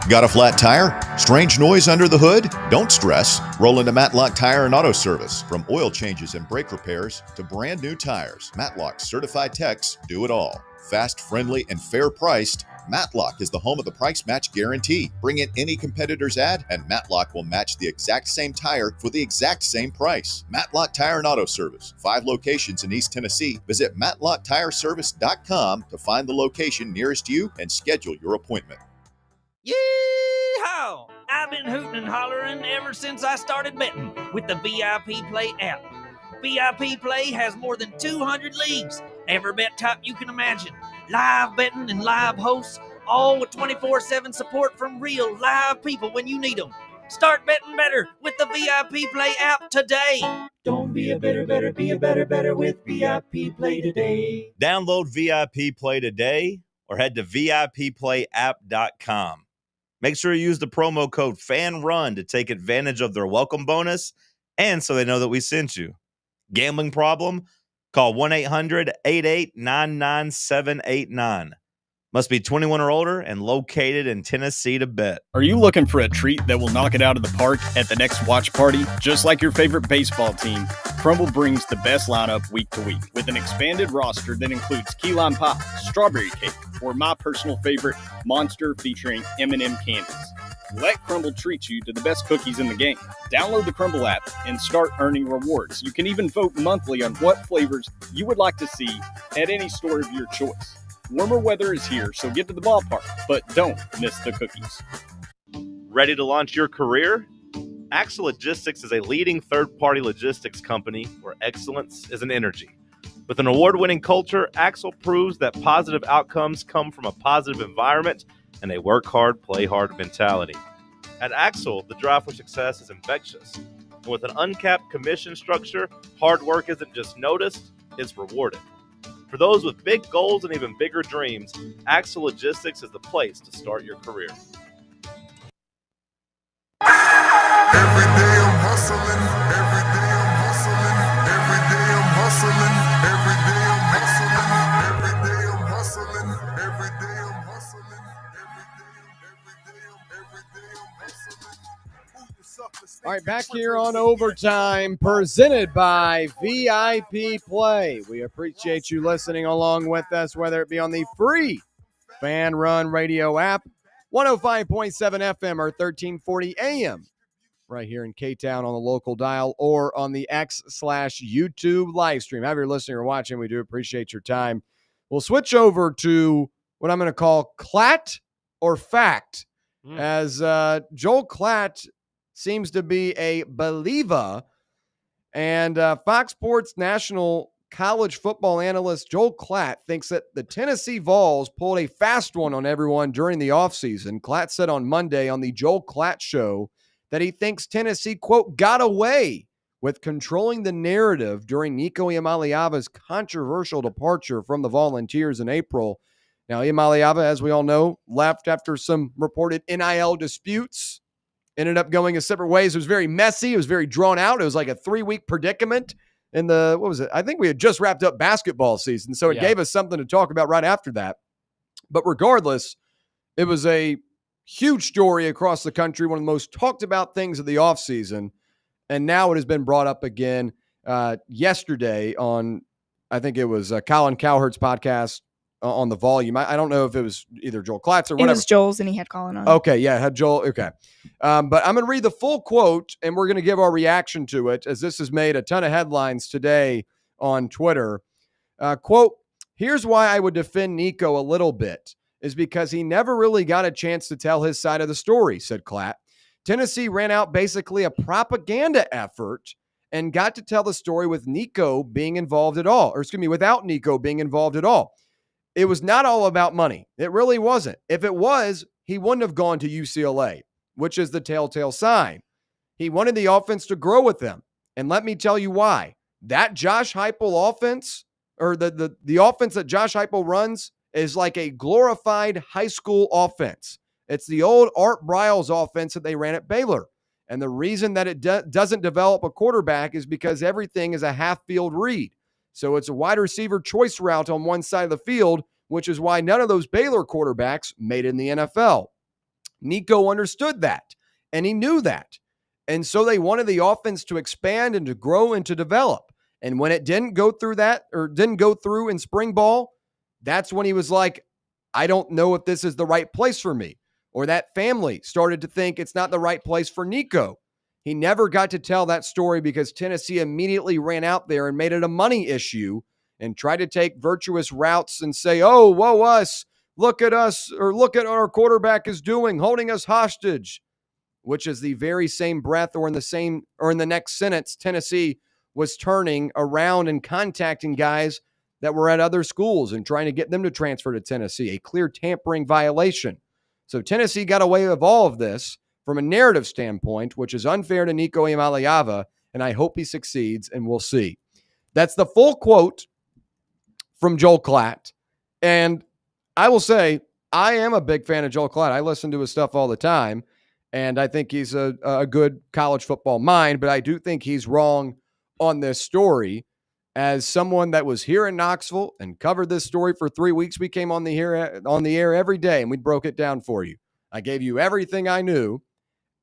Got a flat tire? Strange noise under the hood? Don't stress. Roll into Matlock Tire and Auto Service. From oil changes and brake repairs to brand new tires, Matlock's certified techs do it all. Fast, friendly, and fair priced, Matlock is the home of the price match guarantee. Bring in any competitor's ad and Matlock will match the exact same tire for the exact same price. Matlock Tire and Auto Service. 5 locations in East Tennessee. Visit MatlockTireService.com to find the location nearest you and schedule your appointment. Yee-haw! I've been hooting and hollering ever since I started betting with the VIP Play app. VIP Play has more than 200 leagues, every bet type you can imagine, live betting and live hosts, all with 24/7 support from real live people when you need them. Start betting better with the VIP Play app today. Don't be a better, be a better with VIP Play today. Download VIP Play today or head to VIPPlayApp.com. Make sure you use the promo code FANRUN to take advantage of their welcome bonus and so they know that we sent you. Gambling problem? Call 1-800-8899-789. Must be 21 or older and located in Tennessee to bet. Are you looking for a treat that will knock it out of the park at the next watch party? Just like your favorite baseball team, Crumble brings the best lineup week to week with an expanded roster that includes key lime pie, strawberry cake, or my personal favorite, Monster featuring M&M candies. Let Crumble treat you to the best cookies in the game. Download the Crumble app and start earning rewards. You can even vote monthly on what flavors you would like to see at any store of your choice. Warmer weather is here, so get to the ballpark, but don't miss the cookies. Ready to launch your career? Axel Logistics is a leading third-party logistics company where excellence is an energy. With an award-winning culture, Axel proves that positive outcomes come from a positive environment and a work hard, play hard mentality. At Axel, the drive for success is infectious. And with an uncapped commission structure, hard work isn't just noticed, it's rewarded. For those with big goals and even bigger dreams, Axel Logistics is the place to start your career. Every day I'm hustling, every day I'm hustling, every day I'm hustling, every day I'm hustling, every day I'm hustling, every day I'm hustling, every day I'm hustling. All right, back here on Overtime, presented by VIP Play. We appreciate you listening along with us, whether it be on the free Fan Run Radio app, 105.7 FM or 1340 AM, right here in K-Town on the local dial, or on the X/YouTube live stream. However you're listening or watching, we do appreciate your time. We'll switch over to what I'm going to call Klatt or Fact, as Joel Klatt seems to be a believer, and Fox Sports national college football analyst Joel Klatt thinks that the Tennessee Vols pulled a fast one on everyone during the offseason. Klatt said on Monday on the Joel Klatt Show that he thinks Tennessee, quote, got away with controlling the narrative during Nico Iamaleava's controversial departure from the Volunteers in April. Now, Iamaleava, as we all know, left after some reported NIL disputes, ended up going a separate ways. It was very messy. It was very drawn out. It was like a 3-week predicament in the, what was it? I think we had just wrapped up basketball season, so it gave us something to talk about right after that. But regardless, it was a huge story across the country, one of the most talked about things of the offseason, and now it has been brought up again yesterday on, I think it was Colin Cowherd's podcast on the Volume. I don't know if it was either Joel Klatz or whatever. It was Joel's, and he had Colin on. Okay, yeah, had Joel. Okay. But I'm going to read the full quote, and we're going to give our reaction to it, as this has made a ton of headlines today on Twitter. Quote, "Here's why I would defend Nico a little bit, is because he never really got a chance to tell his side of the story," said Klatt. "Tennessee ran out basically a propaganda effort and got to tell the story with Nico being involved at all, or excuse me, without Nico being involved at all. It was not all about money. It really wasn't. If it was, he wouldn't have gone to UCLA, which is the telltale sign. He wanted the offense to grow with him. And let me tell you why. That Josh Heupel offense, or the offense that Josh Heupel runs, is like a glorified high school offense. It's the old Art Briles offense that they ran at Baylor. And the reason that it doesn't develop a quarterback is because everything is a half-field read. So it's a wide receiver choice route on one side of the field, which is why none of those Baylor quarterbacks made it in the NFL. Nico understood that, and he knew that. And so they wanted the offense to expand and to grow and to develop. And when it didn't go through that, or didn't go through in spring ball, that's when he was like, I don't know if this is the right place for me. Or that family started to think it's not the right place for Nico. He never got to tell that story because Tennessee immediately ran out there and made it a money issue and tried to take virtuous routes and say, oh, whoa, us, look at us, or look at what our quarterback is doing, holding us hostage, which is the very same breath, or in the next sentence, Tennessee was turning around and contacting guys that were at other schools and trying to get them to transfer to Tennessee, a clear tampering violation. So Tennessee got away with all of this from a narrative standpoint, which is unfair to Nico Iamaleava, and I hope he succeeds, and we'll see. That's the full quote from Joel Klatt. And I will say, I am a big fan of Joel Klatt. I listen to his stuff all the time, and I think he's a good college football mind, but I do think he's wrong on this story. As someone that was here in Knoxville and covered this story for 3 weeks, we came on the air every day, and we broke it down for you. I gave you everything I knew.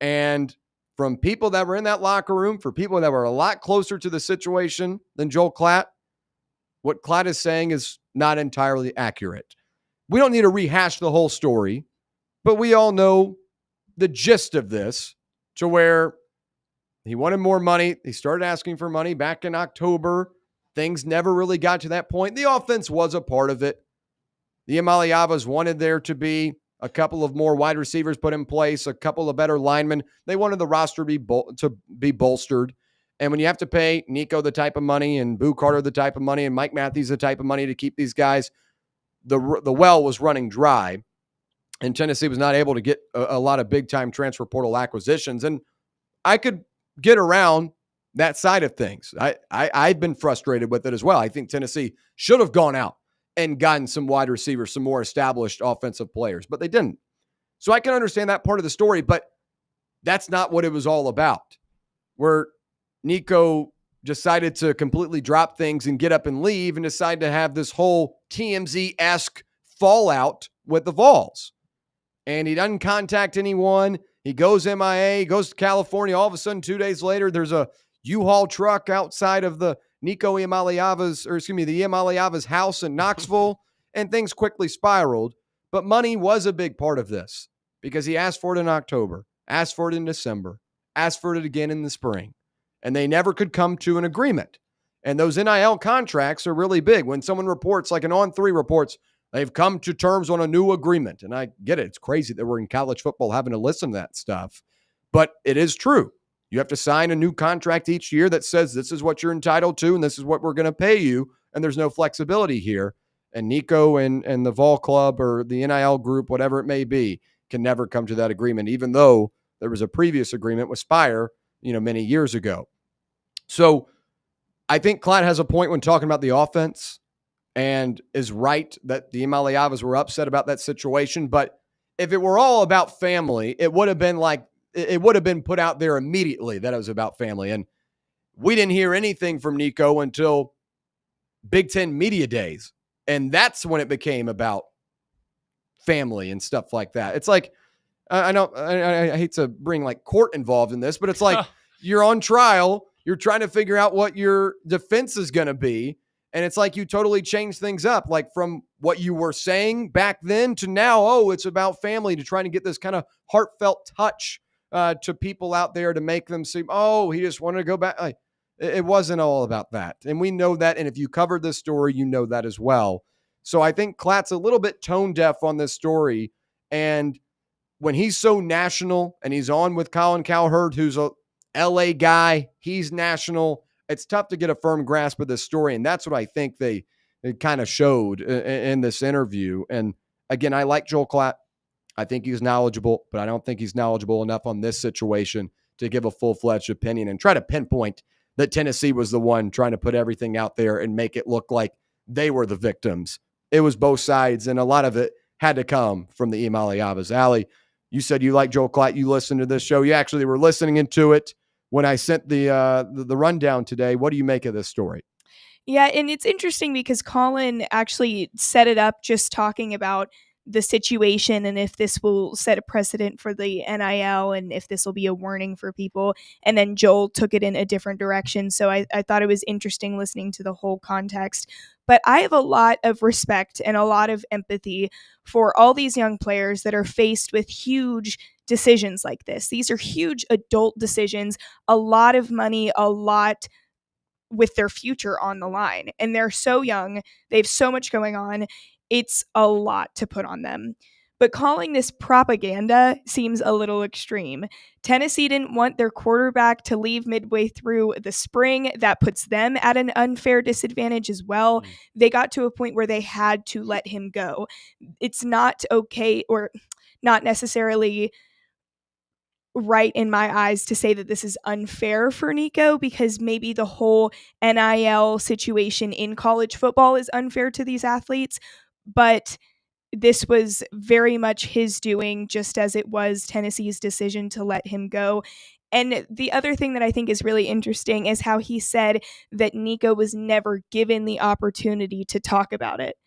And from people that were in that locker room, for people that were a lot closer to the situation than Joel Klatt, what Klatt is saying is not entirely accurate. We don't need to rehash the whole story, but we all know the gist of this, to where he wanted more money. He started asking for money back in October. Things never really got to that point. The offense was a part of it. The Iamaleavas wanted there to be a couple of more wide receivers put in place, a couple of better linemen. They wanted the roster to be bolstered. And when you have to pay Nico the type of money, and Boo Carter the type of money, and Mike Matthews the type of money to keep these guys, the well was running dry. And Tennessee was not able to get a lot of big-time transfer portal acquisitions. And I could get around that side of things. I've been frustrated with it as well. I think Tennessee should have gone out and gotten some wide receivers, some more established offensive players, but they didn't. So I can understand that part of the story, but that's not what it was all about, where Nico decided to completely drop things and get up and leave and decide to have this whole TMZ-esque fallout with the Vols. And he doesn't contact anyone. He goes MIA, goes to California. All of a sudden, 2 days later, there's a U-Haul truck outside of the Iamaleava's house in Knoxville, and things quickly spiraled. But money was a big part of this, because he asked for it in October, asked for it in December, asked for it again in the spring, and they never could come to an agreement. And those NIL contracts are really big. When someone reports, like an On3 reports, they've come to terms on a new agreement. And I get it. It's crazy that we're in college football having to listen to that stuff, but it is true. You have to sign a new contract each year that says this is what you're entitled to and this is what we're going to pay you, and there's no flexibility here. And Nico and the Vol Club or the NIL group, whatever it may be, can never come to that agreement, even though there was a previous agreement with Spire, many years ago. So I think Klatt has a point when talking about the offense. and is right that the Imaliavas were upset about that situation. But if it were all about family, it would have been put out there immediately that it was about family. And we didn't hear anything from Nico until Big Ten Media Days. And that's when it became about family and stuff like that. It's like, I know I hate to bring like court involved in this, but it's like you're on trial. You're trying to figure out what your defense is going to be. And it's like you totally change things up, like from what you were saying back then to now. Oh, it's about family, to trying to get this kind of heartfelt touch to people out there to make them seem, oh, he just wanted to go back. Like, it wasn't all about that. And we know that. And if you covered this story, you know that as well. So I think Klatt's a little bit tone deaf on this story. And when he's so national and he's on with Colin Cowherd, who's a LA guy, he's national, it's tough to get a firm grasp of this story. And that's what I think they kind of showed in this interview. And again, I like Joel Klatt. I think he's knowledgeable, but I don't think he's knowledgeable enough on this situation to give a full-fledged opinion and try to pinpoint that Tennessee was the one trying to put everything out there and make it look like they were the victims. It was both sides, and a lot of it had to come from the Imaliavas. Allie, you said you like Joel Klatt. You listened to this show. You actually were listening into it when I sent the rundown today. What do you make of this story? Yeah, and it's interesting because Colin actually set it up just talking about the situation and if this will set a precedent for the NIL and if this will be a warning for people. And then Joel took it in a different direction. So I thought it was interesting listening to the whole context. But I have a lot of respect and a lot of empathy for all these young players that are faced with huge decisions like this. These are huge adult decisions, a lot of money, a lot with their future on the line. And they're so young. They have so much going on. It's a lot to put on them. But calling this propaganda seems a little extreme. Tennessee didn't want their quarterback to leave midway through the spring. That puts them at an unfair disadvantage as well. They got to a point where they had to let him go. It's not okay, or not necessarily right in my eyes, to say that this is unfair for Nico, because maybe the whole NIL situation in college football is unfair to these athletes, but this was very much his doing, just as it was Tennessee's decision to let him go. And the other thing that I think is really interesting is how he said that Nico was never given the opportunity to talk about it.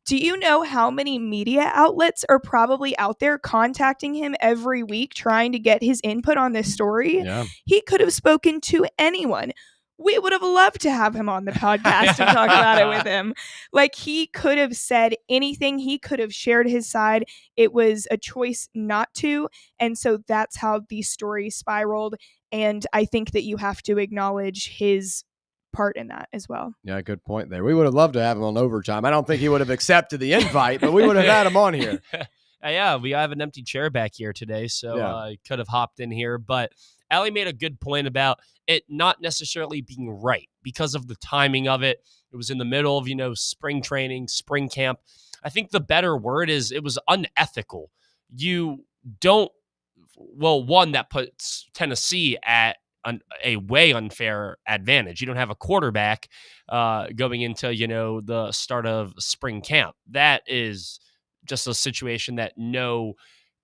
Do you know how many media outlets are probably out there contacting him every week trying to get his input on this story? Yeah. He could have spoken to anyone. We would have loved to have him on the podcast and talk about it with him. Like, he could have said anything. He could have shared his side. It was a choice not to. And so that's how the story spiraled. And I think that you have to acknowledge his part in that as well. Yeah, good point there. We would have loved to have him on Overtime. I don't think he would have accepted the invite, but we would have had him on here. Yeah, we have an empty chair back here today, so I could have hopped in here. But Allie made a good point about it not necessarily being right because of the timing of it. It was in the middle of, spring training, spring camp. I think the better word is it was unethical. One, that puts Tennessee at a way unfair advantage. You don't have a quarterback going into, the start of spring camp. That is just a situation that no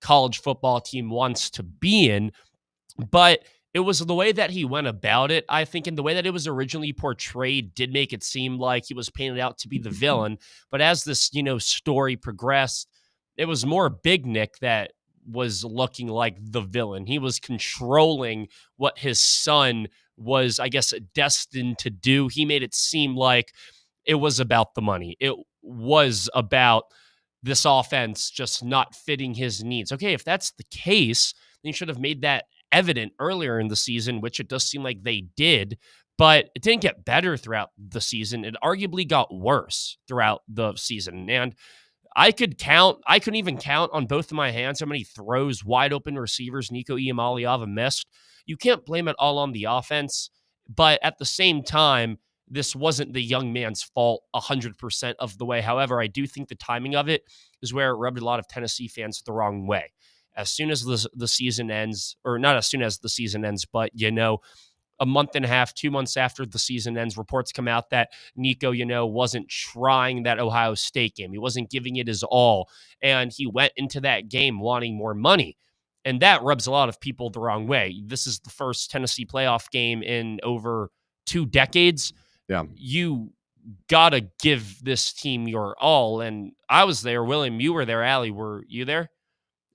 college football team wants to be in. But it was the way that he went about it, I think, and the way that it was originally portrayed did make it seem like he was painted out to be the villain. But as this, story progressed, it was more Big Nick that was looking like the villain. He was controlling what his son was, I guess, destined to do. He made it seem like it was about the money. It was about this offense just not fitting his needs. Okay, if that's the case, then you should have made that evident earlier in the season, which it does seem like they did, but it didn't get better throughout the season. It arguably got worse throughout the season. And I couldn't even count on both of my hands how many throws, wide open receivers Nico Iamaleava missed. You can't blame it all on the offense, but at the same time, this wasn't the young man's fault 100% of the way. However, I do think the timing of it is where it rubbed a lot of Tennessee fans the wrong way. As soon as the season ends, or not as soon as the season ends, but a month and a half, 2 months after the season ends, reports come out that Nico, wasn't trying that Ohio State game. He wasn't giving it his all. And he went into that game wanting more money. And that rubs a lot of people the wrong way. This is the first Tennessee playoff game in over 2 decades. Yeah. You got to give this team your all. And I was there. William, you were there. Allie, were you there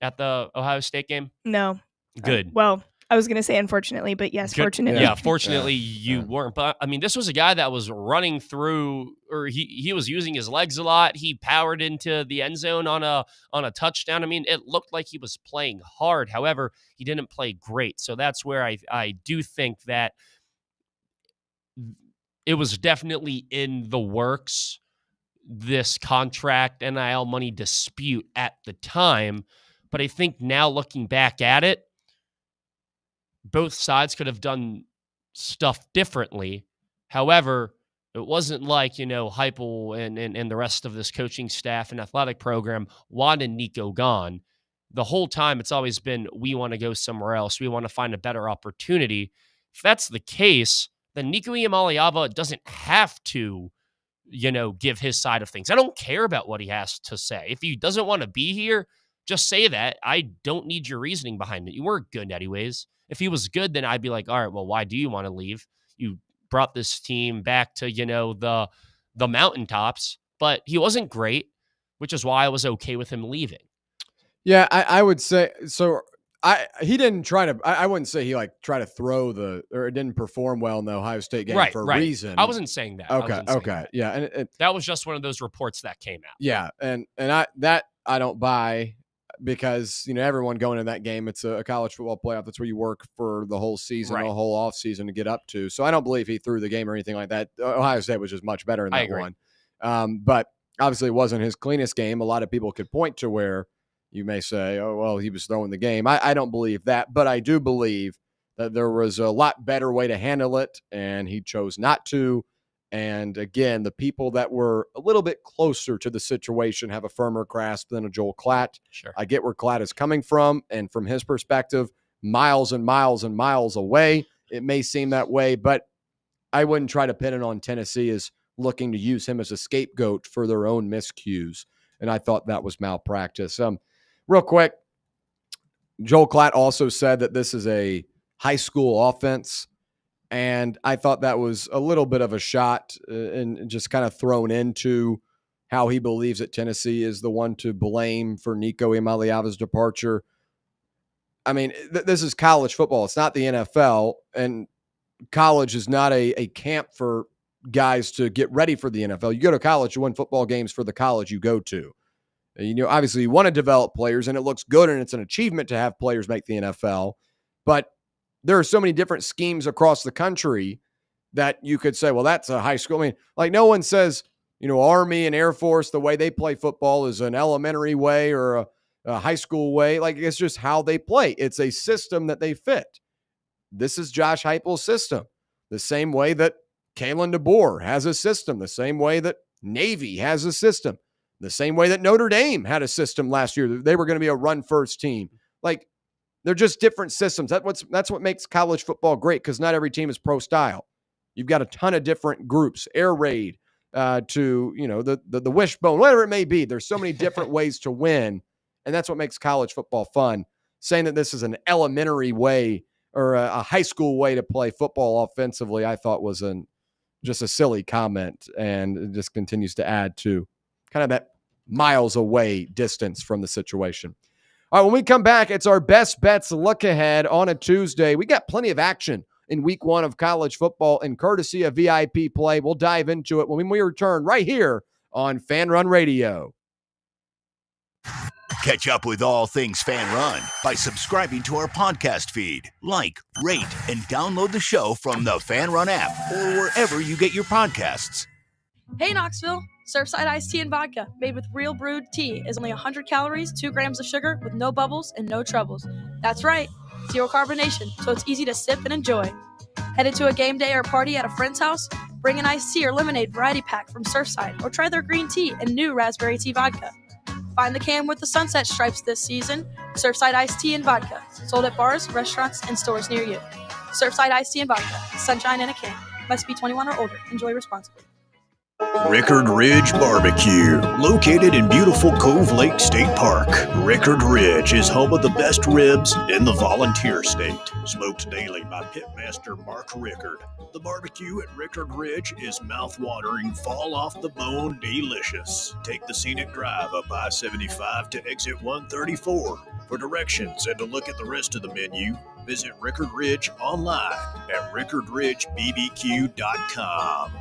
at the Ohio State game? No. Good. Well, I was going to say unfortunately, but yes, Good. fortunately. Yeah, fortunately you weren't. But I mean, this was a guy that was running through, or he was using his legs a lot. He powered into the end zone on a touchdown. I mean, it looked like he was playing hard. However, he didn't play great. So that's where I do think that it was definitely in the works, this contract NIL money dispute at the time. But I think now looking back at it, both sides could have done stuff differently. However, it wasn't like, Heupel and the rest of this coaching staff and athletic program wanted Nico gone. The whole time it's always been, we want to go somewhere else. We want to find a better opportunity. If that's the case, then Nico Iamaleava doesn't have to, give his side of things. I don't care about what he has to say. If he doesn't want to be here, just say that. I don't need your reasoning behind it. You weren't good anyways. If he was good, then I'd be like, all right, well, why do you want to leave? You brought this team back to, the mountaintops, but he wasn't great, which is why I was okay with him leaving. Yeah, I would say so. He didn't try to. I wouldn't say he tried to throw or didn't perform well in the Ohio State game for a reason. I wasn't saying that. Okay, yeah, and that was just one of those reports that came out. Yeah, and I don't buy, because everyone going in that game, it's a college football playoff. That's where you work for the whole season, the whole off season to get up to. So I don't believe he threw the game or anything like that. Ohio State was just much better in that one. But obviously it wasn't his cleanest game. A lot of people could point to where you may say, oh, well, he was throwing the game. I don't believe that, but I do believe that there was a lot better way to handle it, and he chose not to. And again, the people that were a little bit closer to the situation have a firmer grasp than a Joel Klatt. Sure. I get where Klatt is coming from, and from his perspective, miles and miles and miles away, it may seem that way, but I wouldn't try to pin it on Tennessee as looking to use him as a scapegoat for their own miscues. And I thought that was malpractice. Real quick, Joel Klatt also said that this is a high school offense. And I thought that was a little bit of a shot and just kind of thrown into how he believes that Tennessee is the one to blame for Nico Iamaleava's departure. I mean, this is college football. It's not the NFL, and college is not a camp for guys to get ready for the NFL. You go to college, you win football games for the college you go to. Obviously you want to develop players, and it looks good, and it's an achievement to have players make the NFL. But there are so many different schemes across the country that you could say, well, that's a high school. I mean, no one says, Army and Air Force, the way they play football is an elementary way or a high school way. It's just how they play. It's a system that they fit. This is Josh Heupel's system. The same way that Kalen DeBoer has a system. The same way that Navy has a system. The same way that Notre Dame had a system last year. They were going to be a run-first team. They're just different systems. That's what makes college football great, because not every team is pro style. You've got a ton of different groups, air raid to the wishbone, whatever it may be. There's so many different ways to win, and that's what makes college football fun. Saying that this is an elementary way or a high school way to play football offensively, I thought was just a silly comment, and it just continues to add to kind of that miles away distance from the situation. All right, when we come back, it's our best bets look ahead on a Tuesday. We got plenty of action in week 1 of college football, and courtesy of VIP Play, we'll dive into it when we return right here on Fan Run Radio. Catch up with all things Fan Run by subscribing to our podcast feed. Like, rate, and download the show from the Fan Run app or wherever you get your podcasts. Hey, Knoxville. Surfside iced tea and vodka made with real brewed tea is only 100 calories, 2 grams of sugar with no bubbles and no troubles. That's right, 0 carbonation, so it's easy to sip and enjoy. Headed to a game day or party at a friend's house? Bring an iced tea or lemonade variety pack from Surfside, or try their green tea and new raspberry tea vodka. Find the can with the sunset stripes this season. Surfside iced tea and vodka, sold at bars, restaurants, and stores near you. Surfside iced tea and vodka. Sunshine in a can. Must be 21 or older. Enjoy responsibly. Rickard Ridge Barbecue, located in beautiful Cove Lake State Park. Rickard Ridge is home of the best ribs in the Volunteer State. Smoked daily by Pitmaster Mark Rickard. The barbecue at Rickard Ridge is mouth-watering, fall-off-the-bone delicious. Take the scenic drive up I-75 to exit 134. For directions and to look at the rest of the menu, visit Rickard Ridge online at rickardridgebbq.com.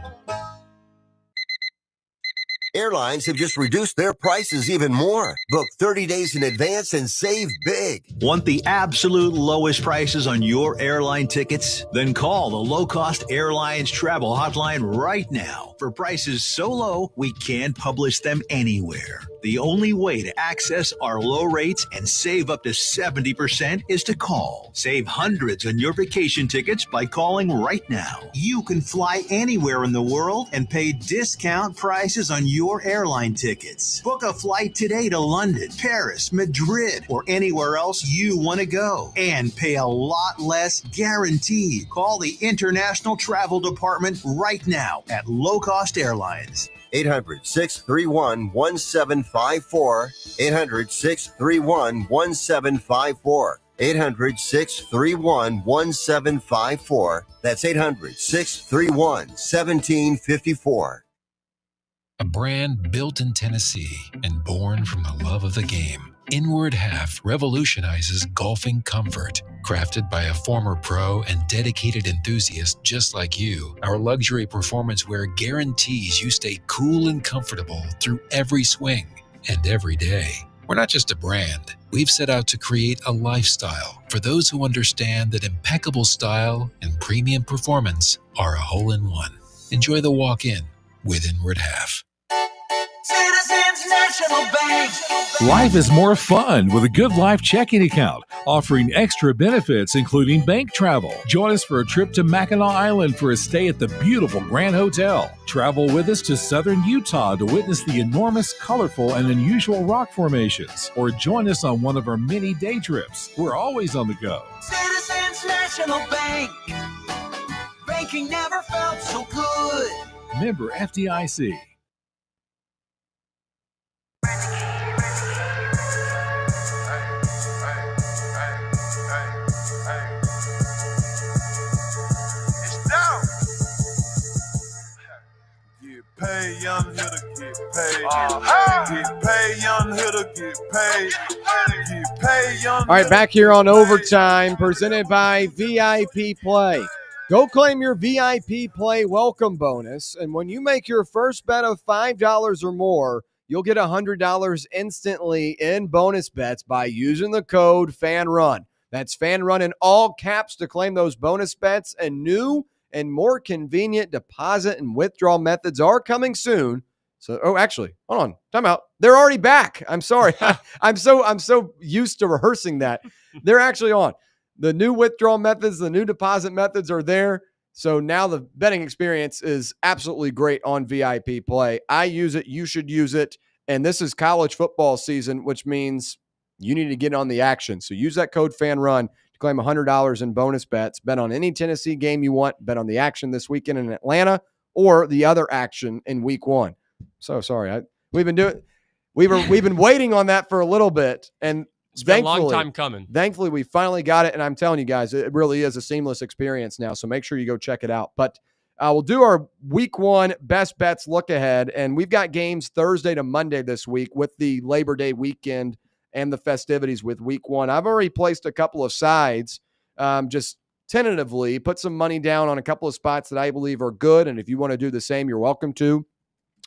Airlines have just reduced their prices even more. Book 30 days in advance and save big. Want the absolute lowest prices on your airline tickets? Then call the Low Cost Airlines Travel Hotline right now for prices so low we can't publish them anywhere. The only way to access our low rates and save up to 70% is to call. Save hundreds on your vacation tickets by calling right now. You can fly anywhere in the world and pay discount prices on your airline tickets. Book a flight today to London, Paris, Madrid, or anywhere else you want to go and pay a lot less guaranteed. Call the International Travel Department right now at Low Cost Airlines. 800-631-1754. 800-631-1754. 800-631-1754. That's 800-631-1754. A brand built in Tennessee and born from the love of the game. Inward Half revolutionizes golfing comfort. Crafted by a former pro and dedicated enthusiast just like you, our luxury performance wear guarantees you stay cool and comfortable through every swing and every day. We're not just a brand. We've set out to create a lifestyle for those who understand that impeccable style and premium performance are a hole-in-one. Enjoy the walk-in with Inward Half. Citizens National Bank. Life is more fun with a Good Life checking account, offering extra benefits including bank travel. Join us for a trip to Mackinac Island for a stay at the beautiful Grand Hotel. Travel with us to southern Utah to witness the enormous, colorful, and unusual rock formations. Or join us on one of our many day trips. We're always on the go. Citizens National Bank. Banking never felt so good. Member FDIC. Pay young hitter, get paid. Get paid, young hitter, get paid. Get paid, young. All right, back here on Overtime, presented by VIP Play. Go claim your VIP Play welcome bonus, and when you make your first bet of $5 or more, you'll get $100 instantly in bonus bets by using the code FANRUN. That's FANRUN in all caps to claim those bonus bets, and new and more convenient deposit and withdrawal methods are coming soon. So, actually, hold on, time out. They're already back. I'm sorry. I'm so used to rehearsing that. They're actually on. The new withdrawal methods, the new deposit methods are there. So now the betting experience is absolutely great on VIP Play. I use it. You should use it. And this is college football season, which means you need to get on the action. So use that code FANRUN. Claim $100 in bonus bets. Bet on any Tennessee game you want. Bet on the action this weekend in Atlanta or the other action in week 1. So sorry. We've been waiting on that for a little bit, and it's been a long time coming. Thankfully, we finally got it, and I'm telling you guys, it really is a seamless experience now. So make sure you go check it out. But we'll do our week 1 best bets look ahead, and we've got games Thursday to Monday this week with the Labor Day weekend and the festivities with week 1. I've already placed a couple of sides, just tentatively put some money down on a couple of spots that I believe are good. And if you want to do the same, you're welcome to.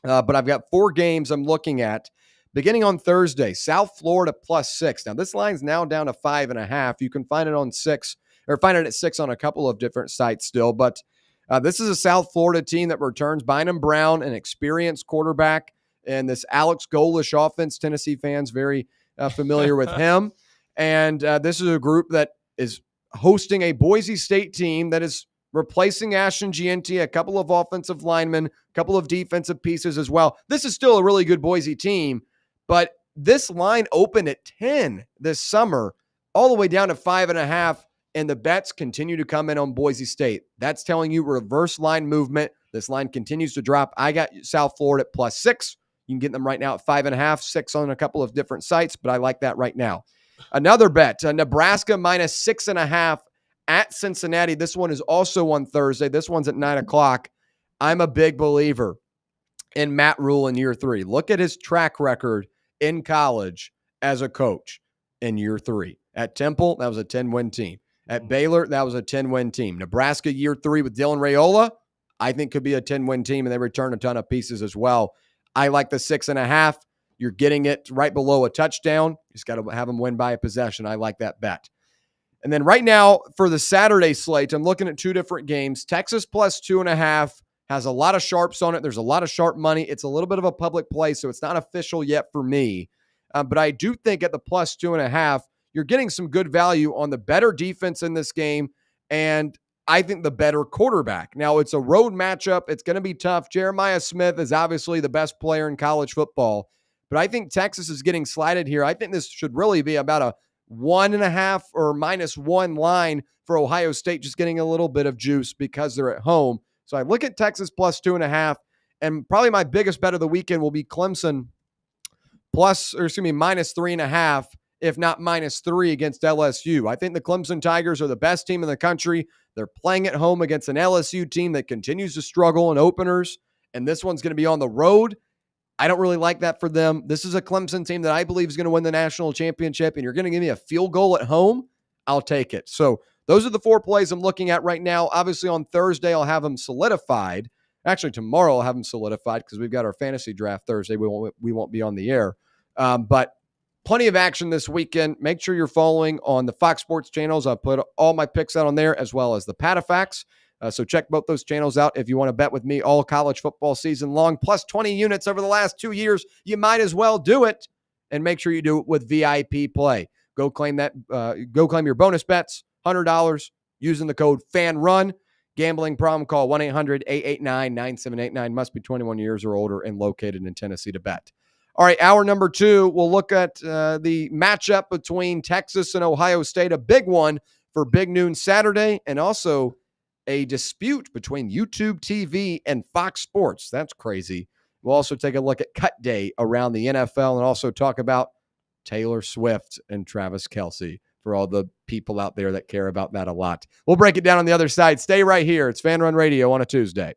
But I've got 4 games I'm looking at beginning on Thursday, South Florida +6. Now this line's now down to 5.5. You can find it on 6 or find it at 6 on a couple of different sites still. But this is a South Florida team that returns Bynum Brown, an experienced quarterback, and this Alex Golish offense. Tennessee fans very familiar with him. And this is a group that is hosting a Boise State team that is replacing Ashton Gianti, a couple of offensive linemen, a couple of defensive pieces as well. This is still a really good Boise team, but this line opened at 10 this summer, all the way down to 5.5 and the bets continue to come in on Boise State. That's telling you reverse line movement. This line continues to drop. I got South Florida at +6. You can get them right now at 5.5, 6 on a couple of different sites, but I like that right now. Another bet, Nebraska -6.5 at Cincinnati. This one is also on Thursday. This one's at 9 o'clock. I'm a big believer in Matt Rule in year 3. Look at his track record in college as a coach in year 3. At Temple, that was a 10-win team. At Baylor, that was a 10-win team. Nebraska year 3 with Dylan Raiola, I think could be a 10-win team, and they return a ton of pieces as well. I like the 6.5. You're getting it right below a touchdown. You just got to have them win by a possession. I like that bet. And then right now for the Saturday slate, I'm looking at 2 different games. Texas +2.5 has a lot of sharps on it. There's a lot of sharp money. It's a little bit of a public play, so it's not official yet for me. But I do think at the +2.5, you're getting some good value on the better defense in this game, and I think the better quarterback. Now, it's a road matchup. It's going to be tough. Jeremiah Smith is obviously the best player in college football, but I think Texas is getting slighted here. I think this should really be about a 1.5 or -1 line for Ohio State, just getting a little bit of juice because they're at home. So I look at Texas +2.5, and probably my biggest bet of the weekend will be Clemson -3.5, if not -3 against LSU. I think the Clemson Tigers are the best team in the country. They're playing at home against an LSU team that continues to struggle in openers, and this one's going to be on the road. I don't really like that for them. This is a Clemson team that I believe is going to win the national championship, and you're going to give me a field goal at home, I'll take it. So those are the 4 plays I'm looking at right now. Obviously, on Thursday, I'll have them solidified. Actually, tomorrow I'll have them solidified because we've got our fantasy draft Thursday. We won't be on the air. But plenty of action this weekend. Make sure you're following on the Fox Sports channels. I'll put all my picks out on there as well as the Patafax. So check both those channels out if you want to bet with me all college football season long. Plus 20 units over the last 2 years. You might as well do it. And make sure you do it with VIP Play. Go claim that. Go claim your bonus bets. $100 using the code FANRUN. Gambling problem, call 1-800-889-9789. Must be 21 years or older and located in Tennessee to bet. All right, hour number 2, we'll look at the matchup between Texas and Ohio State, a big one for Big Noon Saturday, and also a dispute between YouTube TV and Fox Sports. That's crazy. We'll also take a look at cut day around the NFL and also talk about Taylor Swift and Travis Kelce for all the people out there that care about that a lot. We'll break it down on the other side. Stay right here. It's Fan Run Radio on a Tuesday.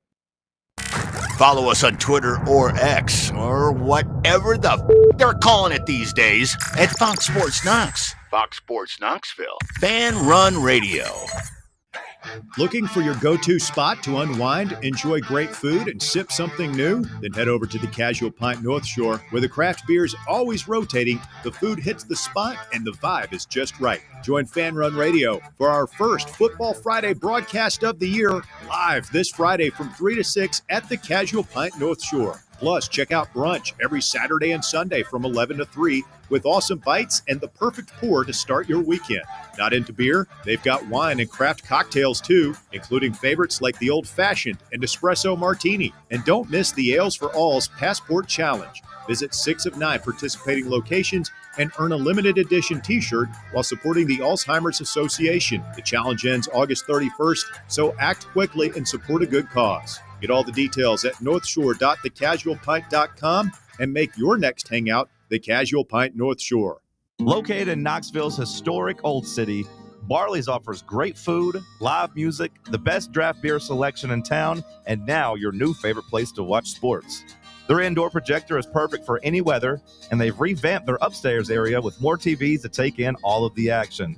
Follow us on Twitter or X or whatever they're calling it these days at Fox Sports Knox, Fox Sports Knoxville, Fan Run Radio. Looking for your go-to spot to unwind, enjoy great food, and sip something new? Then head over to the Casual Pint North Shore, where the craft beer is always rotating, the food hits the spot, and the vibe is just right. Join Fan Run Radio for our first Football Friday broadcast of the year, live this Friday from 3 to 6 at the Casual Pint North Shore. Plus, check out brunch every Saturday and Sunday from 11 to 3 with awesome bites and the perfect pour to start your weekend. Not into beer? They've got wine and craft cocktails too, including favorites like the Old Fashioned and Espresso Martini. And don't miss the Ales for All's Passport Challenge. Visit 6 of 9 participating locations and earn a limited edition t-shirt while supporting the Alzheimer's Association. The challenge ends August 31st, so act quickly and support a good cause. Get all the details at northshore.thecasualpint.com and make your next hangout the Casual Pint North Shore. Located in Knoxville's historic Old City, Barley's offers great food, live music, the best draft beer selection in town, and now your new favorite place to watch sports. Their indoor projector is perfect for any weather, and they've revamped their upstairs area with more TVs to take in all of the action.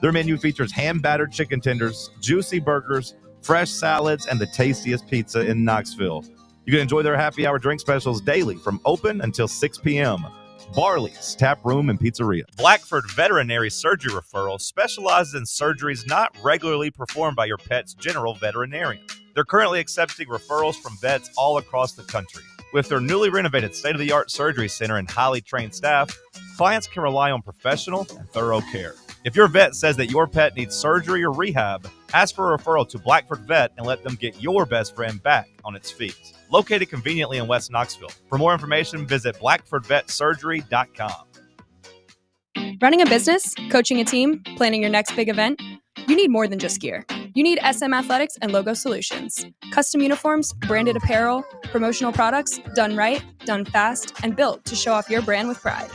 Their menu features hand-battered chicken tenders, juicy burgers, fresh salads, and the tastiest pizza in Knoxville. You can enjoy their happy hour drink specials daily from open until 6 p.m. Barley's Tap Room and Pizzeria. Blackford Veterinary Surgery Referral specializes in surgeries not regularly performed by your pet's general veterinarian. They're currently accepting referrals from vets all across the country. With their newly renovated state-of-the-art surgery center and highly trained staff, clients can rely on professional and thorough care. If your vet says that your pet needs surgery or rehab, ask for a referral to Blackford Vet and let them get your best friend back on its feet. Located conveniently in West Knoxville. For more information, visit blackfordvetsurgery.com. Running a business, coaching a team, planning your next big event? You need more than just gear. You need SM Athletics and Logo Solutions. Custom uniforms, branded apparel, promotional products, done right, done fast, and built to show off your brand with pride.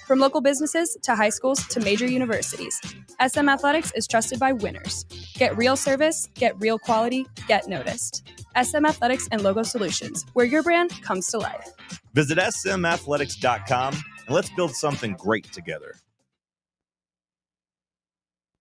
From local businesses to high schools to major universities, SM Athletics is trusted by winners. Get real service, get real quality, get noticed. SM Athletics and Logo Solutions, where your brand comes to life. Visit smathletics.com and let's build something great together.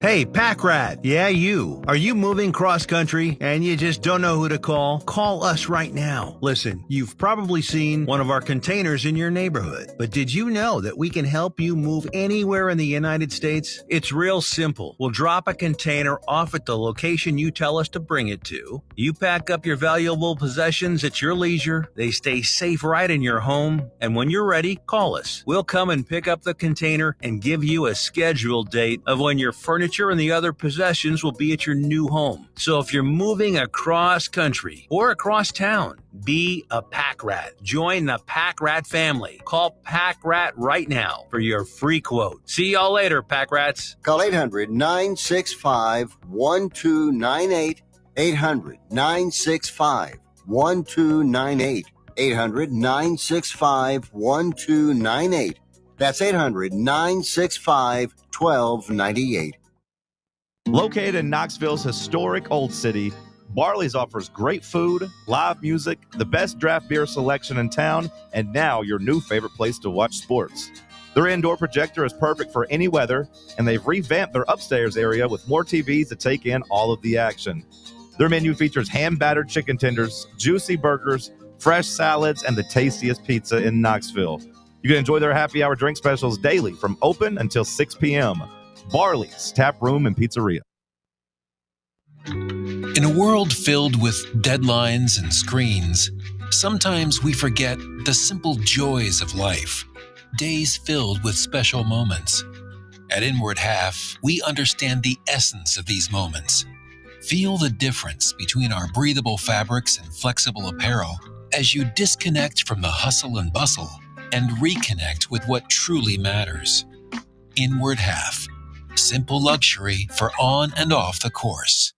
Hey, Pack Rat. Yeah, you. Are you moving cross-country and you just don't know who to call? Call us right now. Listen, you've probably seen one of our containers in your neighborhood, but did you know that we can help you move anywhere in the United States? It's real simple. We'll drop a container off at the location you tell us to bring it to. You pack up your valuable possessions at your leisure. They stay safe right in your home. And when you're ready, call us. We'll come and pick up the container and give you a scheduled date of when your furniture and the other possessions will be at your new home. So if you're moving across country or across town, be a Pack Rat. Join the Pack Rat family. Call Pack Rat right now for your free quote. See y'all later, Pack Rats. Call 800-965-1298. 800-965-1298. 800-965-1298. That's 800-965-1298. Located in Knoxville's historic Old City, Barley's offers great food, live music, the best draft beer selection in town, and now your new favorite place to watch sports. Their indoor projector is perfect for any weather, and they've revamped their upstairs area with more TVs to take in all of the action. Their menu features hand-battered chicken tenders, juicy burgers, fresh salads, and the tastiest pizza in Knoxville. You can enjoy their happy hour drink specials daily from open until 6 p.m. Barley's Tap Room and Pizzeria. In a world filled with deadlines and screens, sometimes we forget the simple joys of life, days filled with special moments. At Inward Half, we understand the essence of these moments. Feel the difference between our breathable fabrics and flexible apparel as you disconnect from the hustle and bustle and reconnect with what truly matters. Inward Half. Simple luxury for on and off the course.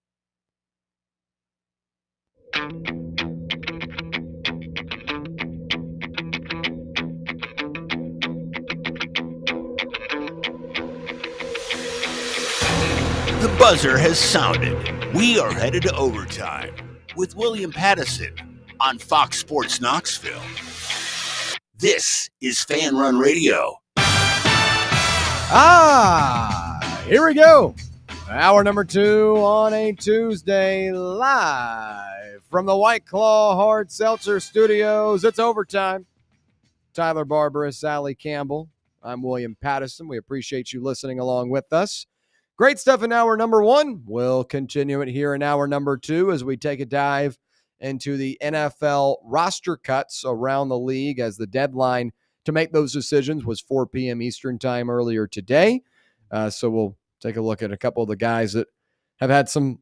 The buzzer has sounded. We are headed to overtime with William Pattison on Fox Sports Knoxville. This is Fan Run Radio. Here we go. Hour number 2 on a Tuesday, live from the White Claw Hard Seltzer Studios. It's overtime. Tyler Barbaras, Sally Campbell. I'm William Pattison. We appreciate you listening along with us. Great stuff in hour number 1. We'll continue it here in hour number 2 as we take a dive into the NFL roster cuts around the league, as the deadline to make those decisions was 4 p.m. Eastern time earlier today. So we'll take a look at a couple of the guys that have had some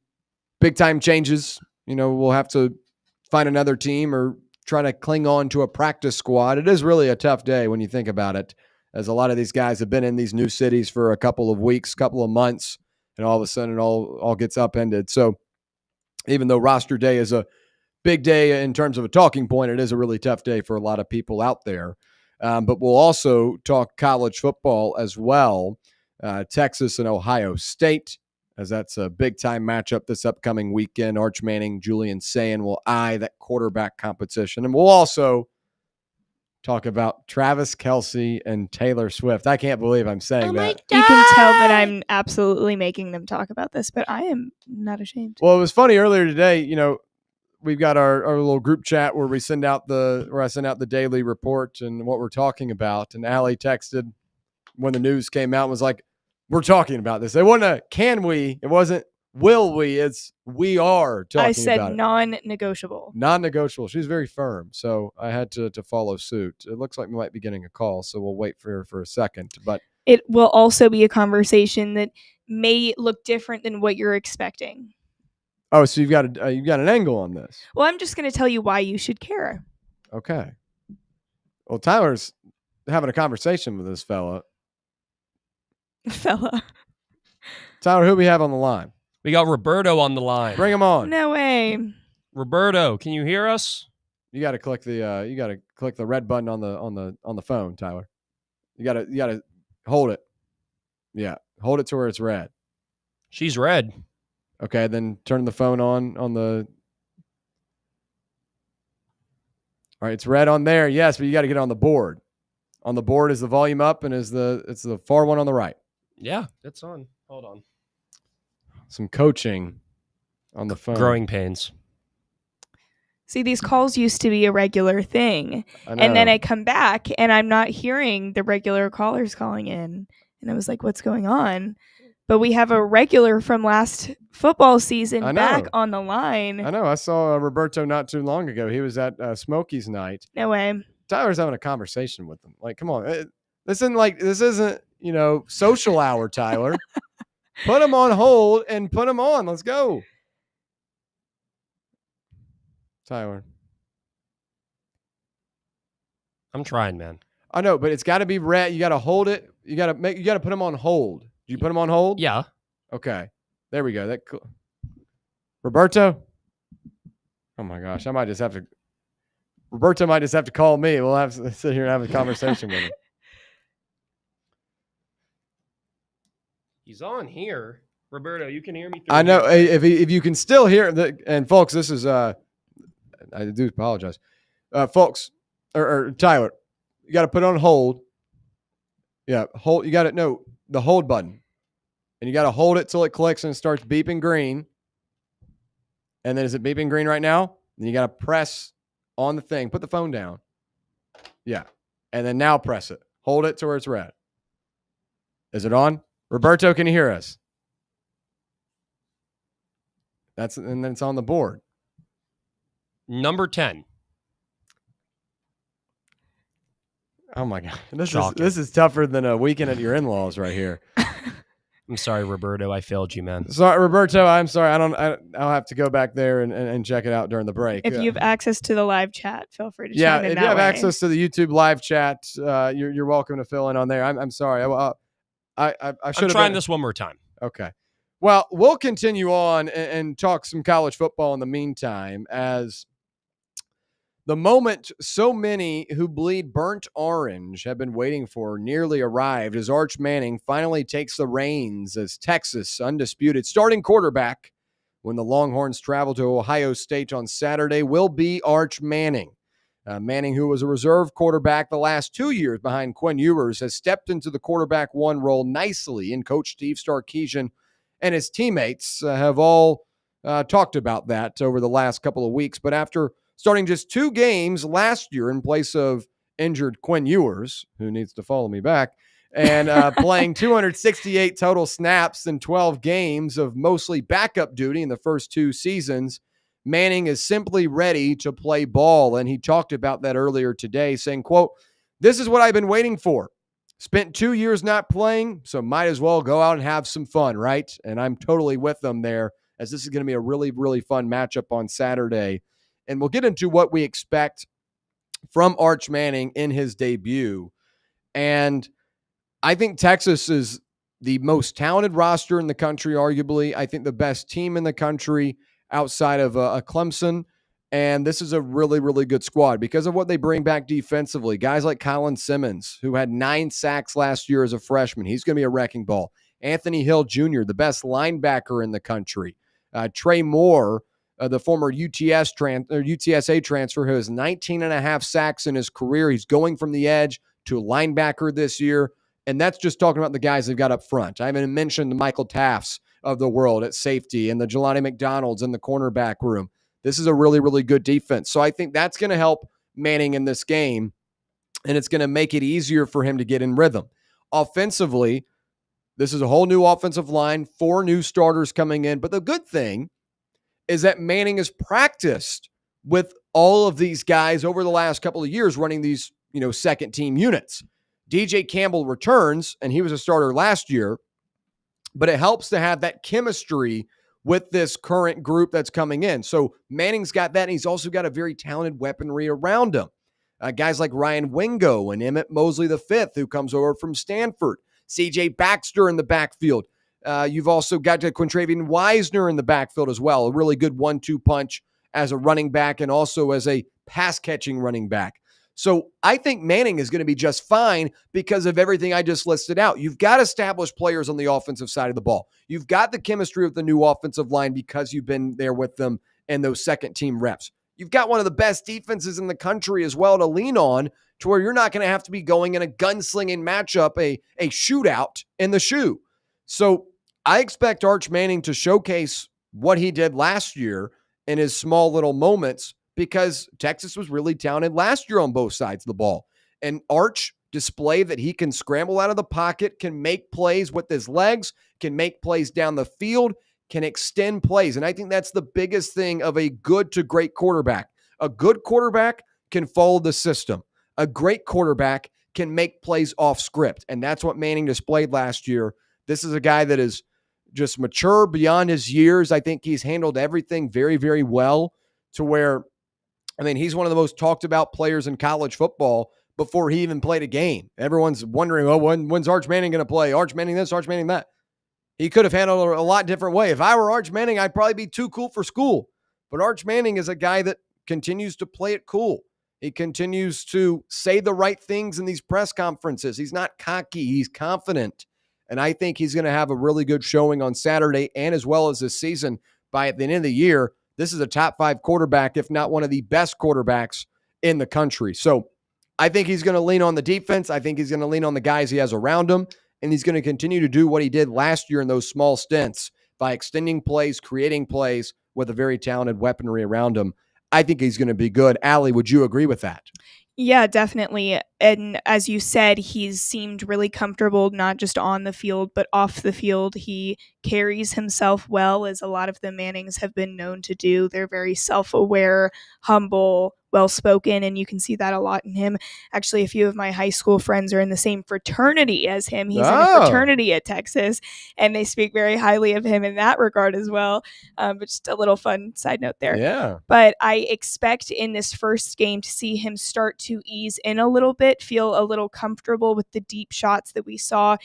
big-time changes. You know, we'll have to find another team or try to cling on to a practice squad. It is really a tough day when you think about it, as a lot of these guys have been in these new cities for a couple of weeks, couple of months, and all of a sudden it all gets upended. So even though roster day is a big day in terms of a talking point, it is a really tough day for a lot of people out there. But we'll also talk college football as well. Texas and Ohio State, as that's a big-time matchup this upcoming weekend. Arch Manning, Julian Sayin will eye that quarterback competition. And we'll also talk about Travis Kelce and Taylor Swift. I can't believe I'm saying that. You can tell that I'm absolutely making them talk about this, but I am not ashamed. Well, it was funny earlier today, you know, we've got our little group chat where I send out the daily report and what we're talking about. And Allie texted when the news came out and was like, we're talking about this. It wasn't a can we, it wasn't will we, it's we are talking about it. I said non-negotiable. Non-negotiable. She's very firm. So I had to follow suit. It looks like we might be getting a call, so we'll wait for her for a second. But it will also be a conversation that may look different than what you're expecting. Oh, so you've got an angle on this. Well, I'm just going to tell you why you should care. Okay. Well, Tyler's having a conversation with this fella. Tyler, who we have on the line? We got Roberto on the line. Bring him on. No way. Roberto, can you hear us? You got to click the red button on the phone, Tyler. You got to hold it. Yeah, hold it to where it's red. She's red. Okay, then turn the phone on the. All right, it's red on there. Yes, but you got to get it on the board. On the board is the volume up, and it's the far one on the right. Yeah, it's on. Hold on. Some coaching on the phone. Growing pains. See, these calls used to be a regular thing. And then I come back and I'm not hearing the regular callers calling in. And I was like, what's going on? But we have a regular from last football season back on the line. I know. I saw Roberto not too long ago. He was at Smokey's night. No way. Tyler's having a conversation with him. Like, come on. This isn't, social hour, Tyler. Put him on hold and put him on. Let's go. Tyler. I'm trying, man. I know, but it's got to be red. You got to hold it. You got to put him on hold. Did you put him on hold? Yeah. Okay. There we go. Roberto? Oh my gosh. Roberto might just have to call me. We'll have to sit here and have a conversation with him. He's on here. Roberto, you can hear me through I know. here. If you can still hear and folks, this is I do apologize. Folks, or Tyler, you got to put on hold. Yeah, hold. You got to know the hold button, and you got to hold it till it clicks and starts beeping green. And then is it beeping green right now? Then you got to press on the thing. Put the phone down. Yeah, and then now press it. Hold it to where it's red. Is it on? Roberto, can you hear us? And then it's on the board. Number 10. Oh my God. This is tougher than a weekend at your in-laws right here. I'm sorry, Roberto. I failed you, man. Sorry, Roberto. I'm sorry. I'll have to go back there and check it out during the break. If you have access to the live chat, feel free to chime in if that you have way. access to the YouTube live chat, you're welcome to fill in on there. I'm sorry. I should have trying this one more time. Okay. Well, we'll continue on and talk some college football in the meantime, as the moment so many who bleed burnt orange have been waiting for nearly arrived, as Arch Manning finally takes the reins as Texas' undisputed starting quarterback when the Longhorns travel to Ohio State on Saturday will be Arch Manning. Manning, who was a reserve quarterback the last 2 years behind Quinn Ewers, has stepped into the quarterback one role nicely, and Coach Steve Sarkisian and his teammates have all talked about that over the last couple of weeks. But after starting just 2 games last year in place of injured Quinn Ewers, who needs to follow me back, and playing 268 total snaps in 12 games of mostly backup duty in the first 2 seasons, Manning is simply ready to play ball. And he talked about that earlier today, saying, quote, "This is what I've been waiting for. Spent 2 years not playing, so might as well go out and have some fun, right?" And I'm totally with them there, as this is going to be a really, really fun matchup on Saturday. And we'll get into what we expect from Arch Manning in his debut. And I think Texas is the most talented roster in the country, arguably. I think the best team in the country outside of Clemson. And this is a really, really good squad because of what they bring back defensively. Guys like Colin Simmons, who had 9 sacks last year as a freshman. He's going to be a wrecking ball. Anthony Hill Jr., the best linebacker in the country. Trey Moore, the former UTSA transfer, who has 19.5 sacks in his career. He's going from the edge to linebacker this year. And that's just talking about the guys they've got up front. I haven't mentioned the Michael Taffs of the world at safety and the Jelani McDonalds in the cornerback room. This is a really, really good defense. So I think that's going to help Manning in this game, and it's going to make it easier for him to get in rhythm. Offensively, this is a whole new offensive line, 4 new starters coming in. But the good thing is that Manning has practiced with all of these guys over the last couple of years running these, second team units. DJ Campbell returns, and he was a starter last year, but it helps to have that chemistry with this current group that's coming in. So Manning's got that, and he's also got a very talented weaponry around him. Guys like Ryan Wingo and Emmett Mosley V, who comes over from Stanford. CJ Baxter in the backfield. You've also got Quintravian Wisner in the backfield as well, a really good 1-2 punch as a running back and also as a pass-catching running back. So I think Manning is going to be just fine because of everything I just listed out. You've got established players on the offensive side of the ball. You've got the chemistry of the new offensive line because you've been there with them and those second-team reps. You've got one of the best defenses in the country as well to lean on to where you're not going to have to be going in a gunslinging matchup, a shootout in the shoe. So I expect Arch Manning to showcase what he did last year in his small little moments because Texas was really talented last year on both sides of the ball. And Arch displayed that he can scramble out of the pocket, can make plays with his legs, can make plays down the field, can extend plays. And I think that's the biggest thing of a good to great quarterback. A good quarterback can follow the system. A great quarterback can make plays off script. And that's what Manning displayed last year. This is a guy that is just mature beyond his years. I think he's handled everything very, very well to where, I mean, he's one of the most talked about players in college football before he even played a game. Everyone's wondering, oh, when's Arch Manning going to play? Arch Manning this, Arch Manning that. He could have handled it a lot different way. If I were Arch Manning, I'd probably be too cool for school. But Arch Manning is a guy that continues to play it cool. He continues to say the right things in these press conferences. He's not cocky. He's confident. And I think he's going to have a really good showing on Saturday and as well as this season. By the end of the year, this is a top 5 quarterback, if not one of the best quarterbacks in the country. So I think he's going to lean on the defense. I think he's going to lean on the guys he has around him. And he's going to continue to do what he did last year in those small stints by extending plays, creating plays with a very talented weaponry around him. I think he's going to be good. Allie, would you agree with that? Yeah, definitely. And as you said, he's seemed really comfortable, not just on the field, but off the field. He carries himself well, as a lot of the Mannings have been known to do. They're very self-aware, humble, well-spoken, and you can see that a lot in him. Actually, a few of my high school friends are in the same fraternity as him. He's in a fraternity at Texas, and they speak very highly of him in that regard as well. But just a little fun side note there. Yeah. But I expect in this first game to see him start to ease in a little bit, feel a little comfortable with the deep shots that we saw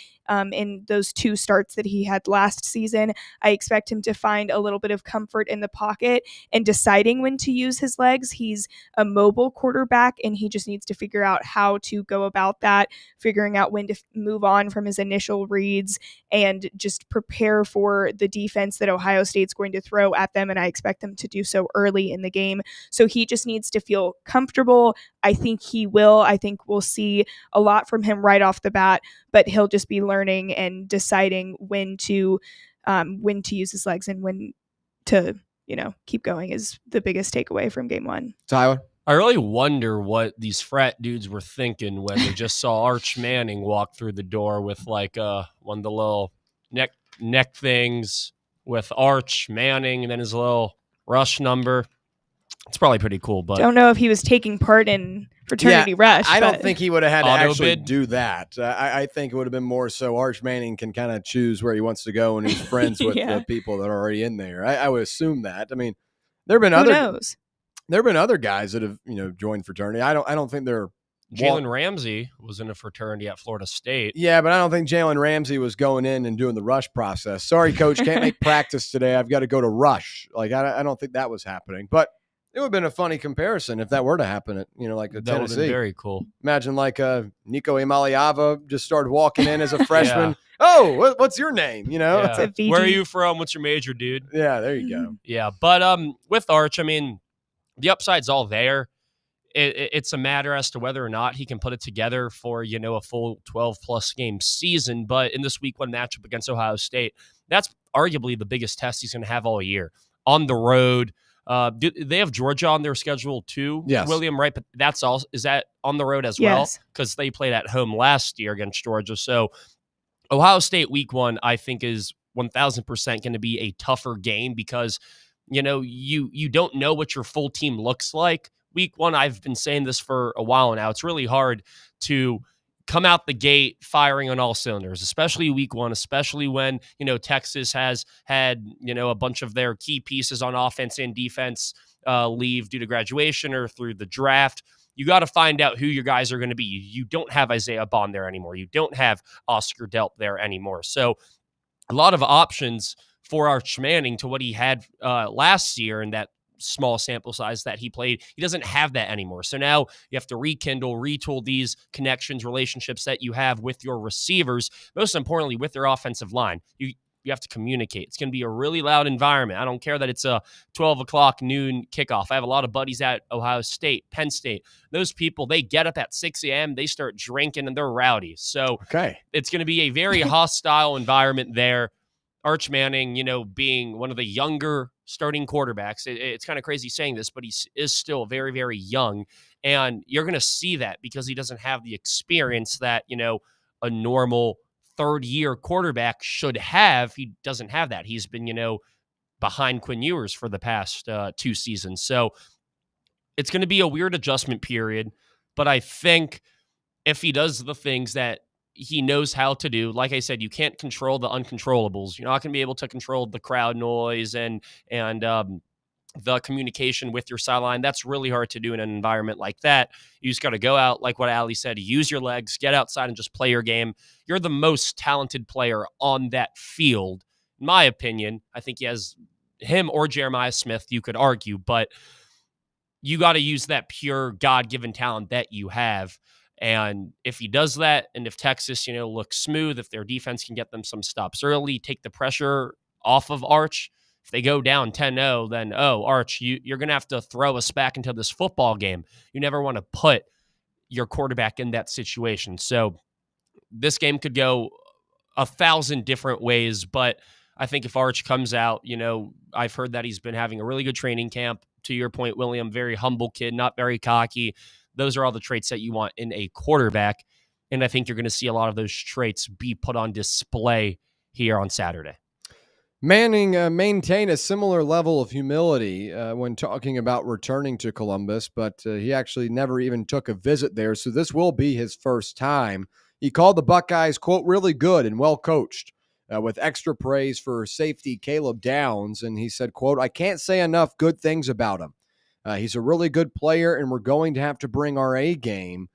in those 2 starts that he had last season. I expect him to find a little bit of comfort in the pocket and deciding when to use his legs. He's a mobile quarterback, and he just needs to figure out how to go about that, figuring out when to move on from his initial reads and just prepare for the defense that Ohio State's going to throw at them, and I expect them to do so early in the game. So he just needs to feel comfortable. I think he will. I think we'll see a lot from him right off the bat, but he'll just be learning and deciding when to use his legs and when to, keep going is the biggest takeaway from game 1. Tyler? I really wonder what these frat dudes were thinking when they just saw Arch Manning walk through the door with like one of the little neck things with Arch Manning and then his little rush number. It's probably pretty cool, but don't know if he was taking part in fraternity rush. I don't think he would have had to actually bid. do that. I think it would have been more so Arch Manning can kind of choose where he wants to go and he's friends with the people that are already in there. I would assume that. I mean, there have been other guys that have joined fraternity. I don't think they're Jalen Ramsey was in a fraternity at Florida State. Yeah, but I don't think Jalen Ramsey was going in and doing the rush process. Sorry, coach, can't make practice today. I've got to go to rush. Like I don't think that was happening, but. It would have been a funny comparison if that were to happen at, like the Tennessee. That would have been very cool. Imagine like Nico Emaliava just started walking in as a freshman. Oh, what's your name? Yeah. Where are you from? What's your major, dude? Yeah, there you go. Yeah, but with Arch, I mean, the upside's all there. It's a matter as to whether or not he can put it together for, a full 12-plus game season. But in this week 1 matchup against Ohio State, that's arguably the biggest test he's going to have all year. On the road. They have Georgia on their schedule too, yes. William, right? But is that on the road as well? Because they played at home last year against Georgia. So Ohio State week 1, I think, is 1,000% going to be a tougher game because, you don't know what your full team looks like. Week 1, I've been saying this for a while now. It's really hard to come out the gate firing on all cylinders, especially week 1, especially when, Texas has had, a bunch of their key pieces on offense and defense leave due to graduation or through the draft. You got to find out who your guys are going to be. You don't have Isaiah Bond there anymore. You don't have Oscar Delp there anymore. So a lot of options for Arch Manning to what he had last year in that small sample size that he played. He doesn't have that anymore. So now you have to rekindle, retool these connections, relationships that you have with your receivers, most importantly with their offensive line. You have to communicate. It's going to be a really loud environment. I don't care that it's a 12 o'clock noon kickoff. I have a lot of buddies at Ohio State, Penn State. Those people, they get up at 6 a.m., they start drinking, and they're rowdy. So it's going to be a very hostile environment there. Arch Manning, being one of the younger starting quarterbacks, it's kind of crazy saying this, but he is still very, very young. And you're going to see that because he doesn't have the experience that, a normal third-year quarterback should have. He doesn't have that. He's been, behind Quinn Ewers for the past 2 seasons. So it's going to be a weird adjustment period. But I think if he does the things that he knows how to do, like I said, you can't control the uncontrollables. You're not going to be able to control the crowd noise and the communication with your sideline. That's really hard to do in an environment like that. You just got to go out, like what Ali said, use your legs, get outside and just play your game. You're the most talented player on that field. In my opinion, I think he has him or Jeremiah Smith, you could argue, but you got to use that pure God-given talent that you have. And if he does that, and if Texas, looks smooth, if their defense can get them some stops early, take the pressure off of Arch. If they go down 10-0, then, Arch, you're going to have to throw us back into this football game. You never want to put your quarterback in that situation. So this game could go 1,000 different ways, but I think if Arch comes out, I've heard that he's been having a really good training camp. To your point, William, very humble kid, not very cocky. Those are all the traits that you want in a quarterback. And I think you're going to see a lot of those traits be put on display here on Saturday. Manning maintained a similar level of humility when talking about returning to Columbus, but he actually never even took a visit there, so this will be his first time. He called the Buckeyes, quote, really good and well coached, with extra praise for safety Caleb Downs, and he said, quote, I can't say enough good things about him. He's a really good player, and we're going to have to bring our A game,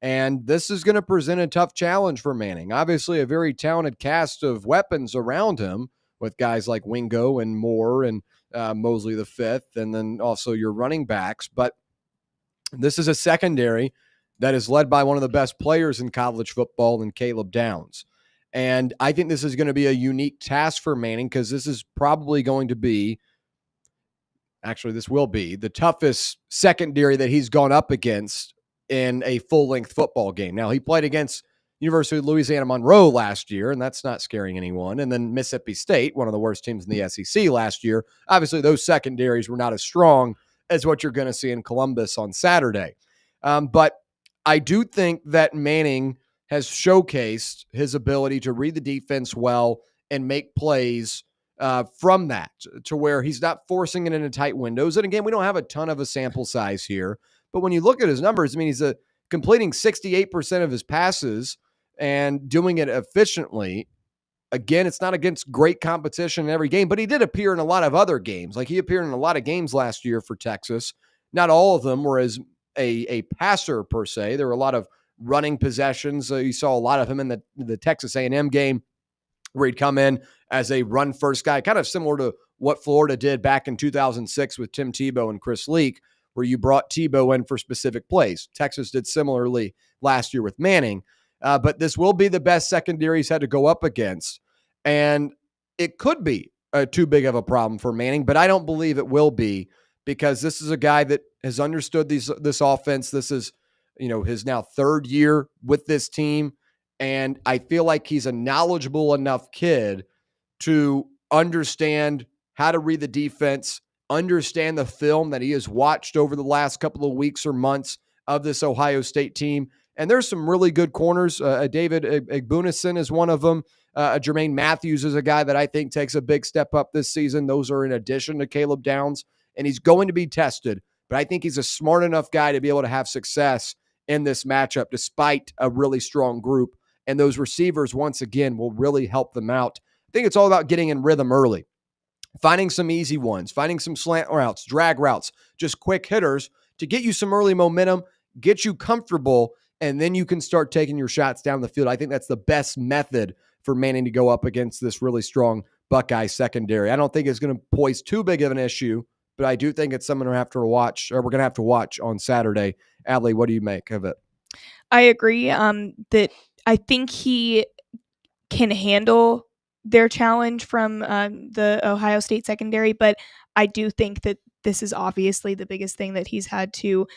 and this is going to present a tough challenge for Manning. Obviously, a very talented cast of weapons around him, with guys like Wingo and Moore and Mosley the fifth, and then also your running backs. But this is a secondary that is led by one of the best players in college football in Caleb Downs. And I think this is going to be a unique task for Manning because this is probably going to be, actually this will be, the toughest secondary that he's gone up against in a full-length football game. Now, he played against University of Louisiana Monroe last year, and that's not scaring anyone. And then Mississippi State, one of the worst teams in the SEC last year. Obviously, those secondaries were not as strong as what you're going to see in Columbus on Saturday. But I do think that Manning has showcased his ability to read the defense well and make plays from that to where he's not forcing it into tight windows. And again, we don't have a ton of a sample size here, but when you look at his numbers, I mean, he's completing 68% of his passes and doing it efficiently. Again, it's not against great competition in every game, but he did appear in a lot of other games. Like he appeared in a lot of games last year for Texas. Not all of them were as a passer per se. There were a lot of running possessions. You saw a lot of him in the Texas A&M game where he'd come in as a run-first guy, kind of similar to what Florida did back in 2006 with Tim Tebow and Chris Leak, where you brought Tebow in for specific plays. Texas did similarly last year with Manning. But this will be the best secondary he's had to go up against. And it could be too big of a problem for Manning, but I don't believe it will be because this is a guy that has understood this offense. This is, his now third year with this team. And I feel like he's a knowledgeable enough kid to understand how to read the defense, understand the film that he has watched over the last couple of weeks or months of this Ohio State team. And there's some really good corners. David Igbunison is one of them. Jermaine Matthews is a guy that I think takes a big step up this season. Those are in addition to Caleb Downs. And he's going to be tested. But I think he's a smart enough guy to be able to have success in this matchup despite a really strong group. And those receivers, once again, will really help them out. I think it's all about getting in rhythm early. Finding some easy ones, finding some slant routes, drag routes, just quick hitters to get you some early momentum, get you comfortable, and then you can start taking your shots down the field. I think that's the best method for Manning to go up against this really strong Buckeye secondary. I don't think it's going to pose too big of an issue, but I do think it's something we're going to have to watch on Saturday. Adley, what do you make of it? I agree that I think he can handle their challenge from the Ohio State secondary, but I do think that this is obviously the biggest thing that he's had to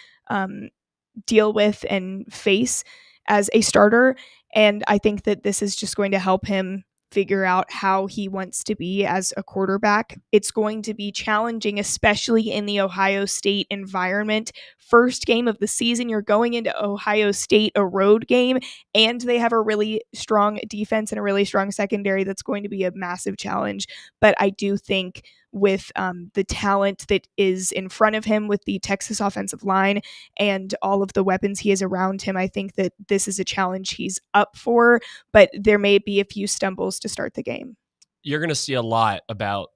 deal with and face as a starter. And I think that this is just going to help him figure out how he wants to be as a quarterback. It's going to be challenging, especially in the Ohio State environment. First game of the season, you're going into Ohio State, a road game, and they have a really strong defense and a really strong secondary. That's going to be a massive challenge. But I do think with the talent that is in front of him with the Texas offensive line and all of the weapons he has around him, I think that this is a challenge he's up for, but there may be a few stumbles to start the game. You're going to see a lot about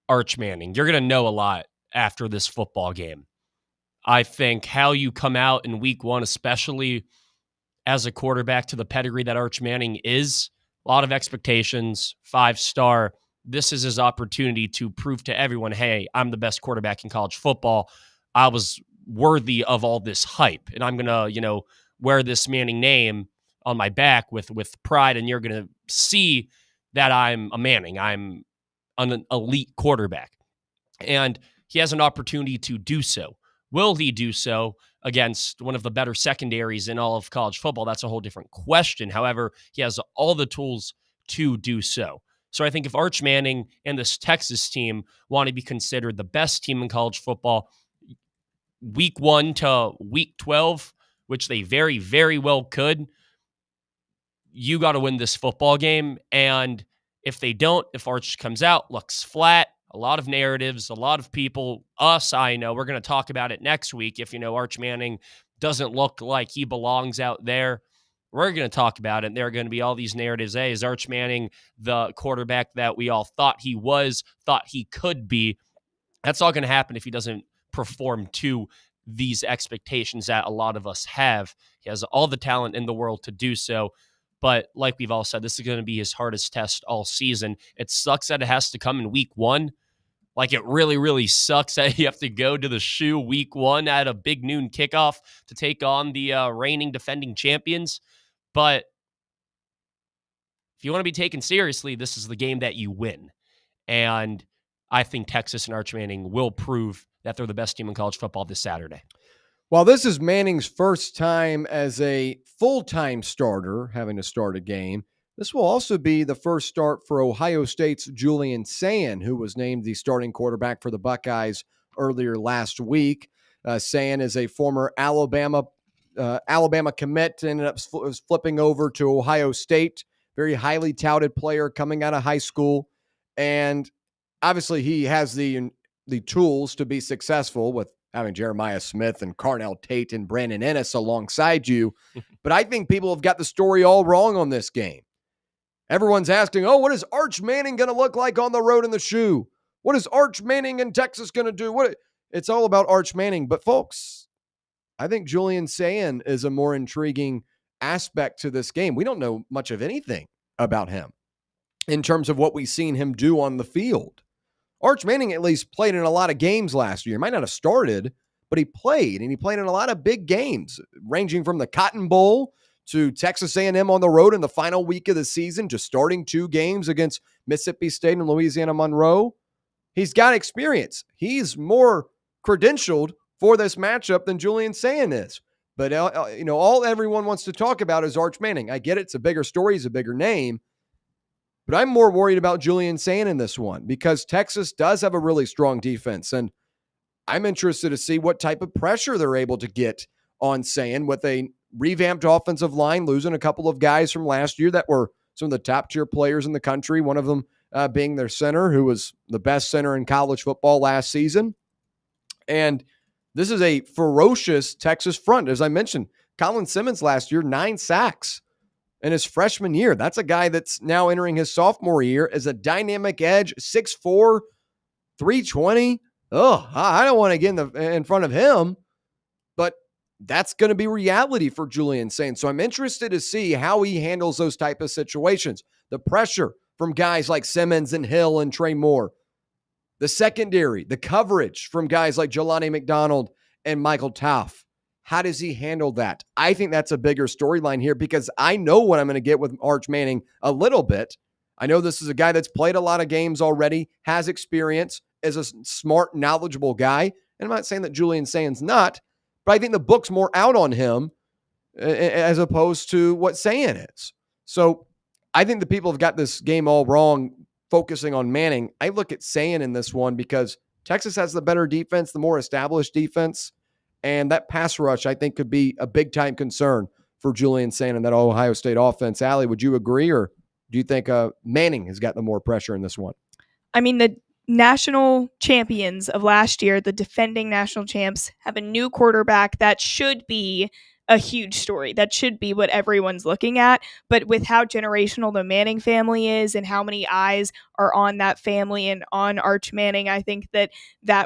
Arch Manning. You're going to know a lot after this football game. I think how you come out in week one, especially as a quarterback to the pedigree that Arch Manning is, a lot of expectations, 5-star. This is his opportunity to prove to everyone, hey, I'm the best quarterback in college football. I was worthy of all this hype, and I'm going to, wear this Manning name on my back with pride, and you're going to see that I'm a Manning. I'm an elite quarterback. And he has an opportunity to do so. Will he do so against one of the better secondaries in all of college football? That's a whole different question. However, he has all the tools to do so. So I think if Arch Manning and this Texas team want to be considered the best team in college football, week 1 to week 12, which they very, very well could, you got to win this football game. And if they don't, if Arch comes out, looks flat, a lot of narratives, a lot of people, I know, we're going to talk about it next week. If, Arch Manning doesn't look like he belongs out there, we're going to talk about it. And there are going to be all these narratives. Hey, is Arch Manning the quarterback that we all thought he was, thought he could be? That's all going to happen if he doesn't perform to these expectations that a lot of us have. He has all the talent in the world to do so. But like we've all said, this is going to be his hardest test all season. It sucks that it has to come in week 1. Like, it really, really sucks that you have to go to the shoe week 1 at a big noon kickoff to take on the reigning defending champions. But if you want to be taken seriously, this is the game that you win. And I think Texas and Arch Manning will prove that they're the best team in college football this Saturday. While this is Manning's first time as a full-time starter, having to start a game, this will also be the first start for Ohio State's Julian Sayin, who was named the starting quarterback for the Buckeyes earlier last week. Sayin is a former Alabama commit, ended up flipping over to Ohio State. Very highly touted player coming out of high school. And obviously he has the tools to be successful with having Jeremiah Smith and Carnell Tate and Brandon Ennis alongside you. But I think people have got the story all wrong on this game. Everyone's asking, what is Arch Manning going to look like on the road in the shoe? What is Arch Manning in Texas going to do? It's all about Arch Manning. But folks, I think Julian Sayin is a more intriguing aspect to this game. We don't know much of anything about him in terms of what we've seen him do on the field. Arch Manning at least played in a lot of games last year. He might not have started, but he played, and he played in a lot of big games, ranging from the Cotton Bowl to Texas A&M on the road in the final week of the season, just starting 2 games against Mississippi State and Louisiana Monroe. He's got experience. He's more credentialed for this matchup than Julian Sayin is. But, all everyone wants to talk about is Arch Manning. I get it. It's a bigger story. He's a bigger name. But I'm more worried about Julian Sayin in this one because Texas does have a really strong defense. And I'm interested to see what type of pressure they're able to get on Sayin with a revamped offensive line, losing a couple of guys from last year that were some of the top-tier players in the country, one of them being their center, who was the best center in college football last season. And this is a ferocious Texas front. As I mentioned, Colin Simmons last year, 9 sacks. In his freshman year. That's a guy that's now entering his sophomore year as a dynamic edge, 6'4", 320. I don't want to get in front of him. But that's going to be reality for Julian Sayin. So I'm interested to see how he handles those type of situations. The pressure from guys like Simmons and Hill and Trey Moore. The secondary, the coverage from guys like Jelani McDonald and Michael Tauffe. How does he handle that? I think that's a bigger storyline here because I know what I'm going to get with Arch Manning a little bit. I know this is a guy that's played a lot of games already, has experience, is a smart, knowledgeable guy. And I'm not saying that Julian Sayin's not, but I think the book's more out on him as opposed to what Sayin is. So I think the people have got this game all wrong, focusing on Manning. I look at Sayin in this one because Texas has the better defense, the more established defense. And that pass rush, I think, could be a big-time concern for Julian Sayin and that Ohio State offense. Allie, would you agree, or do you think Manning has got the more pressure in this one? I mean, the national champions of last year, the defending national champs, have a new quarterback. That should be a huge story. That should be what everyone's looking at. But with how generational the Manning family is and how many eyes are on that family and on Arch Manning, I think that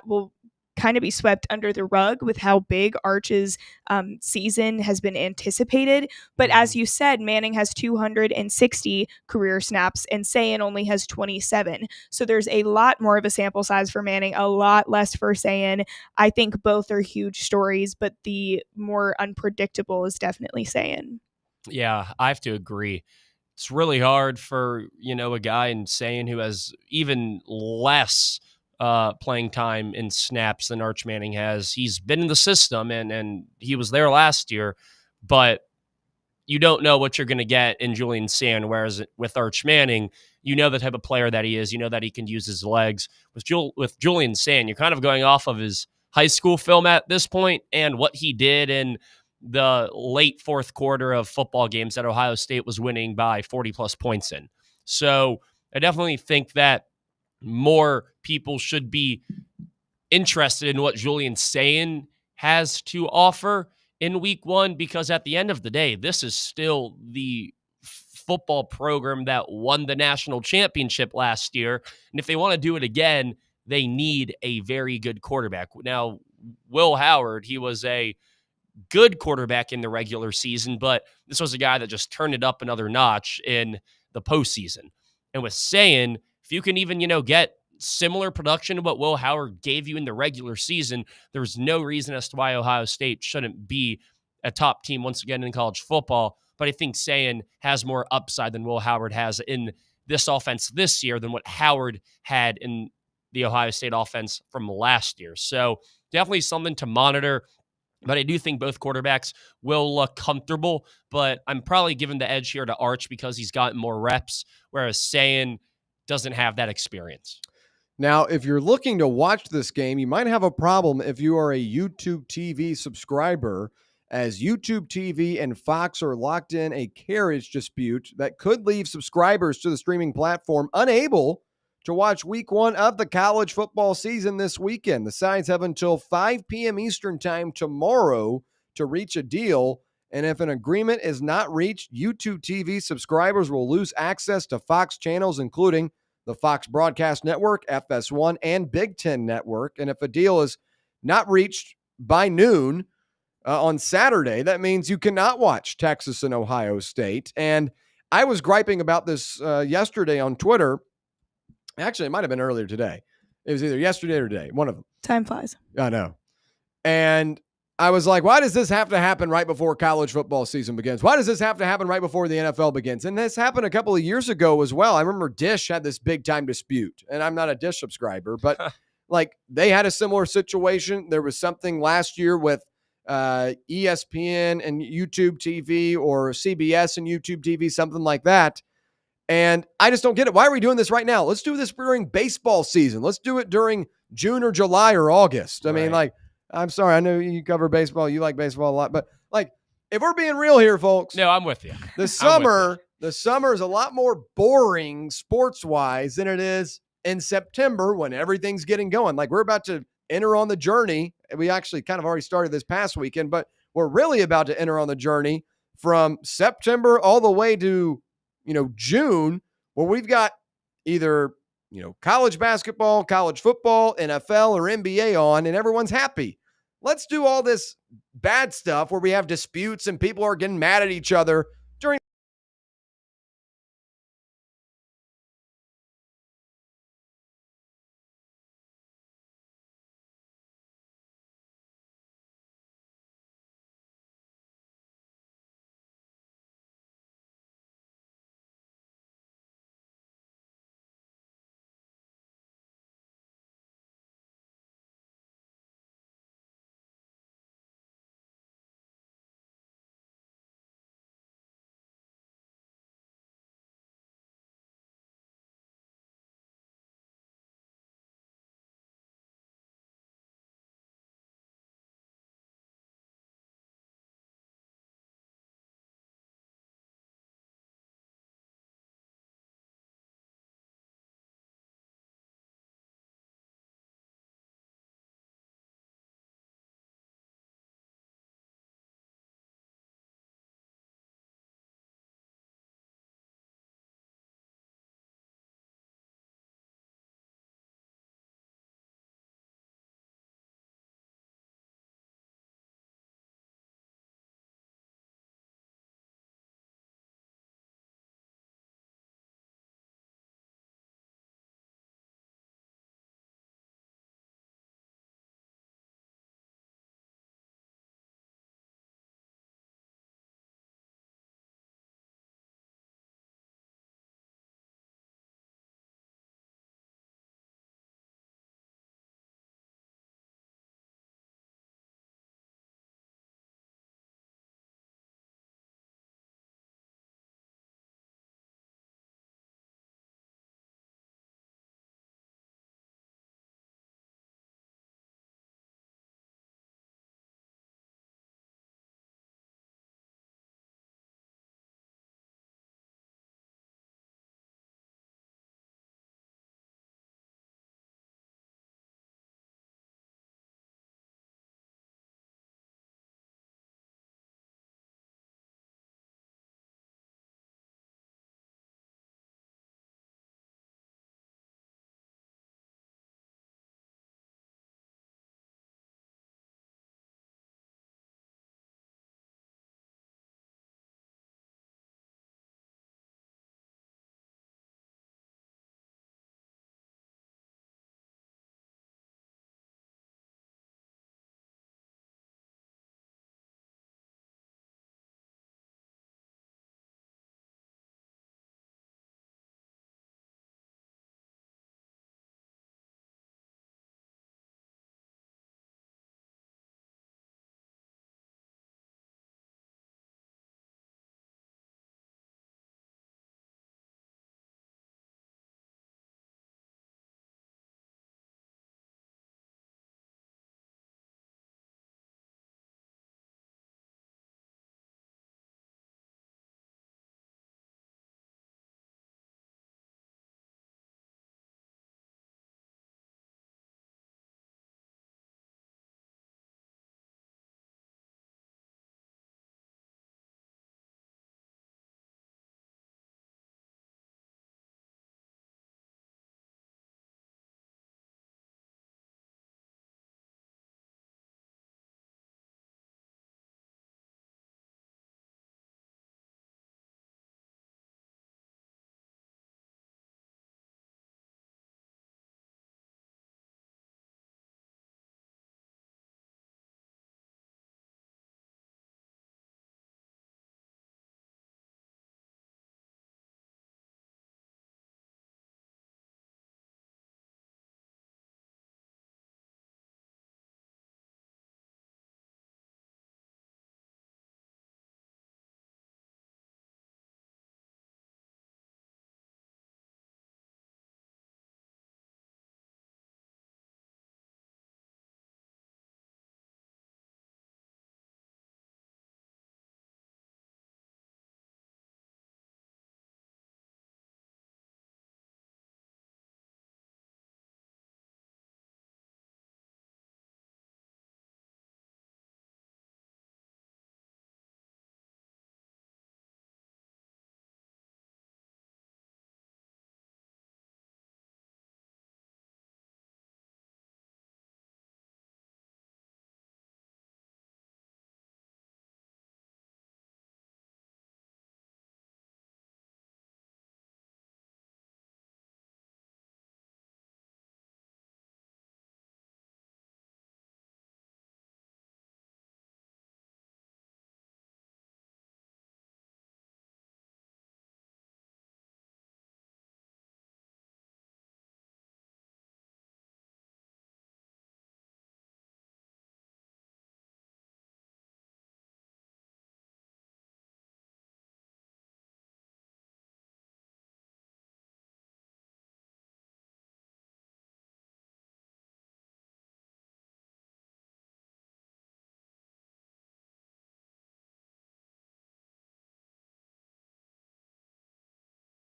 will kind of be swept under the rug with how big Arch's season has been anticipated. But as you said, Manning has 260 career snaps and Sayin only has 27. So there's a lot more of a sample size for Manning, a lot less for Sayin. I think both are huge stories, but the more unpredictable is definitely Sayin. Yeah, I have to agree. It's really hard for, a guy in Sayin who has even less playing time in snaps than Arch Manning has. He's been in the system and he was there last year, but you don't know what you're going to get in Julian Sayin, whereas with Arch Manning, you know the type of player that he is. You know that he can use his legs. With Julian Sayin, you're kind of going off of his high school film at this point and what he did in the late fourth quarter of football games that Ohio State was winning by 40-plus points in. So I definitely think that more people should be interested in what Julian Sayin has to offer in week one, because at the end of the day, this is still the football program that won the national championship last year. And if they want to do it again, they need a very good quarterback. Now, Will Howard, he was a good quarterback in the regular season, but this was a guy that just turned it up another notch in the postseason. And with Sayin, if you can even, get similar production to what Will Howard gave you in the regular season, there's no reason as to why Ohio State shouldn't be a top team once again in college football. But I think Sayin has more upside than Will Howard has in this offense this year than what Howard had in the Ohio State offense from last year. So definitely something to monitor. But I do think both quarterbacks will look comfortable, but I'm probably giving the edge here to Arch because he's gotten more reps, whereas Sayin doesn't have that experience. Now, if you're looking to watch this game, you might have a problem if you are a YouTube TV subscriber, as YouTube TV and Fox are locked in a carriage dispute that could leave subscribers to the streaming platform unable to watch week one of the college football season this weekend. The sides have until 5 p.m. Eastern time tomorrow to reach a deal. And if an agreement is not reached, YouTube TV subscribers will lose access to Fox channels, including the Fox Broadcast Network, FS1, and Big Ten Network. And if a deal is not reached by noon on Saturday, that means you cannot watch Texas and Ohio State. And I was griping about this yesterday on Twitter. Actually, it might have been earlier today. It was either yesterday or today, one of them. Time flies. I know. And I was like, why does this have to happen right before college football season begins? Why does this have to happen right before the NFL begins? And this happened a couple of years ago as well. I remember Dish had this big time dispute, and I'm not a Dish subscriber, but like they had a similar situation. There was something last year with ESPN and YouTube TV, or CBS and YouTube TV, something like that. And I just don't get it. Why are we doing this right now? Let's do this during baseball season. Let's do it during June or July or August. I mean, like, I'm sorry. I know you cover baseball. You like baseball a lot. But, like, if we're being real here, folks. No, I'm with you. The summer is a lot more boring sports-wise than it is in September when everything's getting going. Like, we're about to enter on the journey. We actually kind of already started this past weekend, but we're really about to enter on the journey from September all the way to, June, where we've got either, college basketball, college football, NFL, or NBA on, and everyone's happy. let's do all this bad stuff where we have disputes and people are getting mad at each other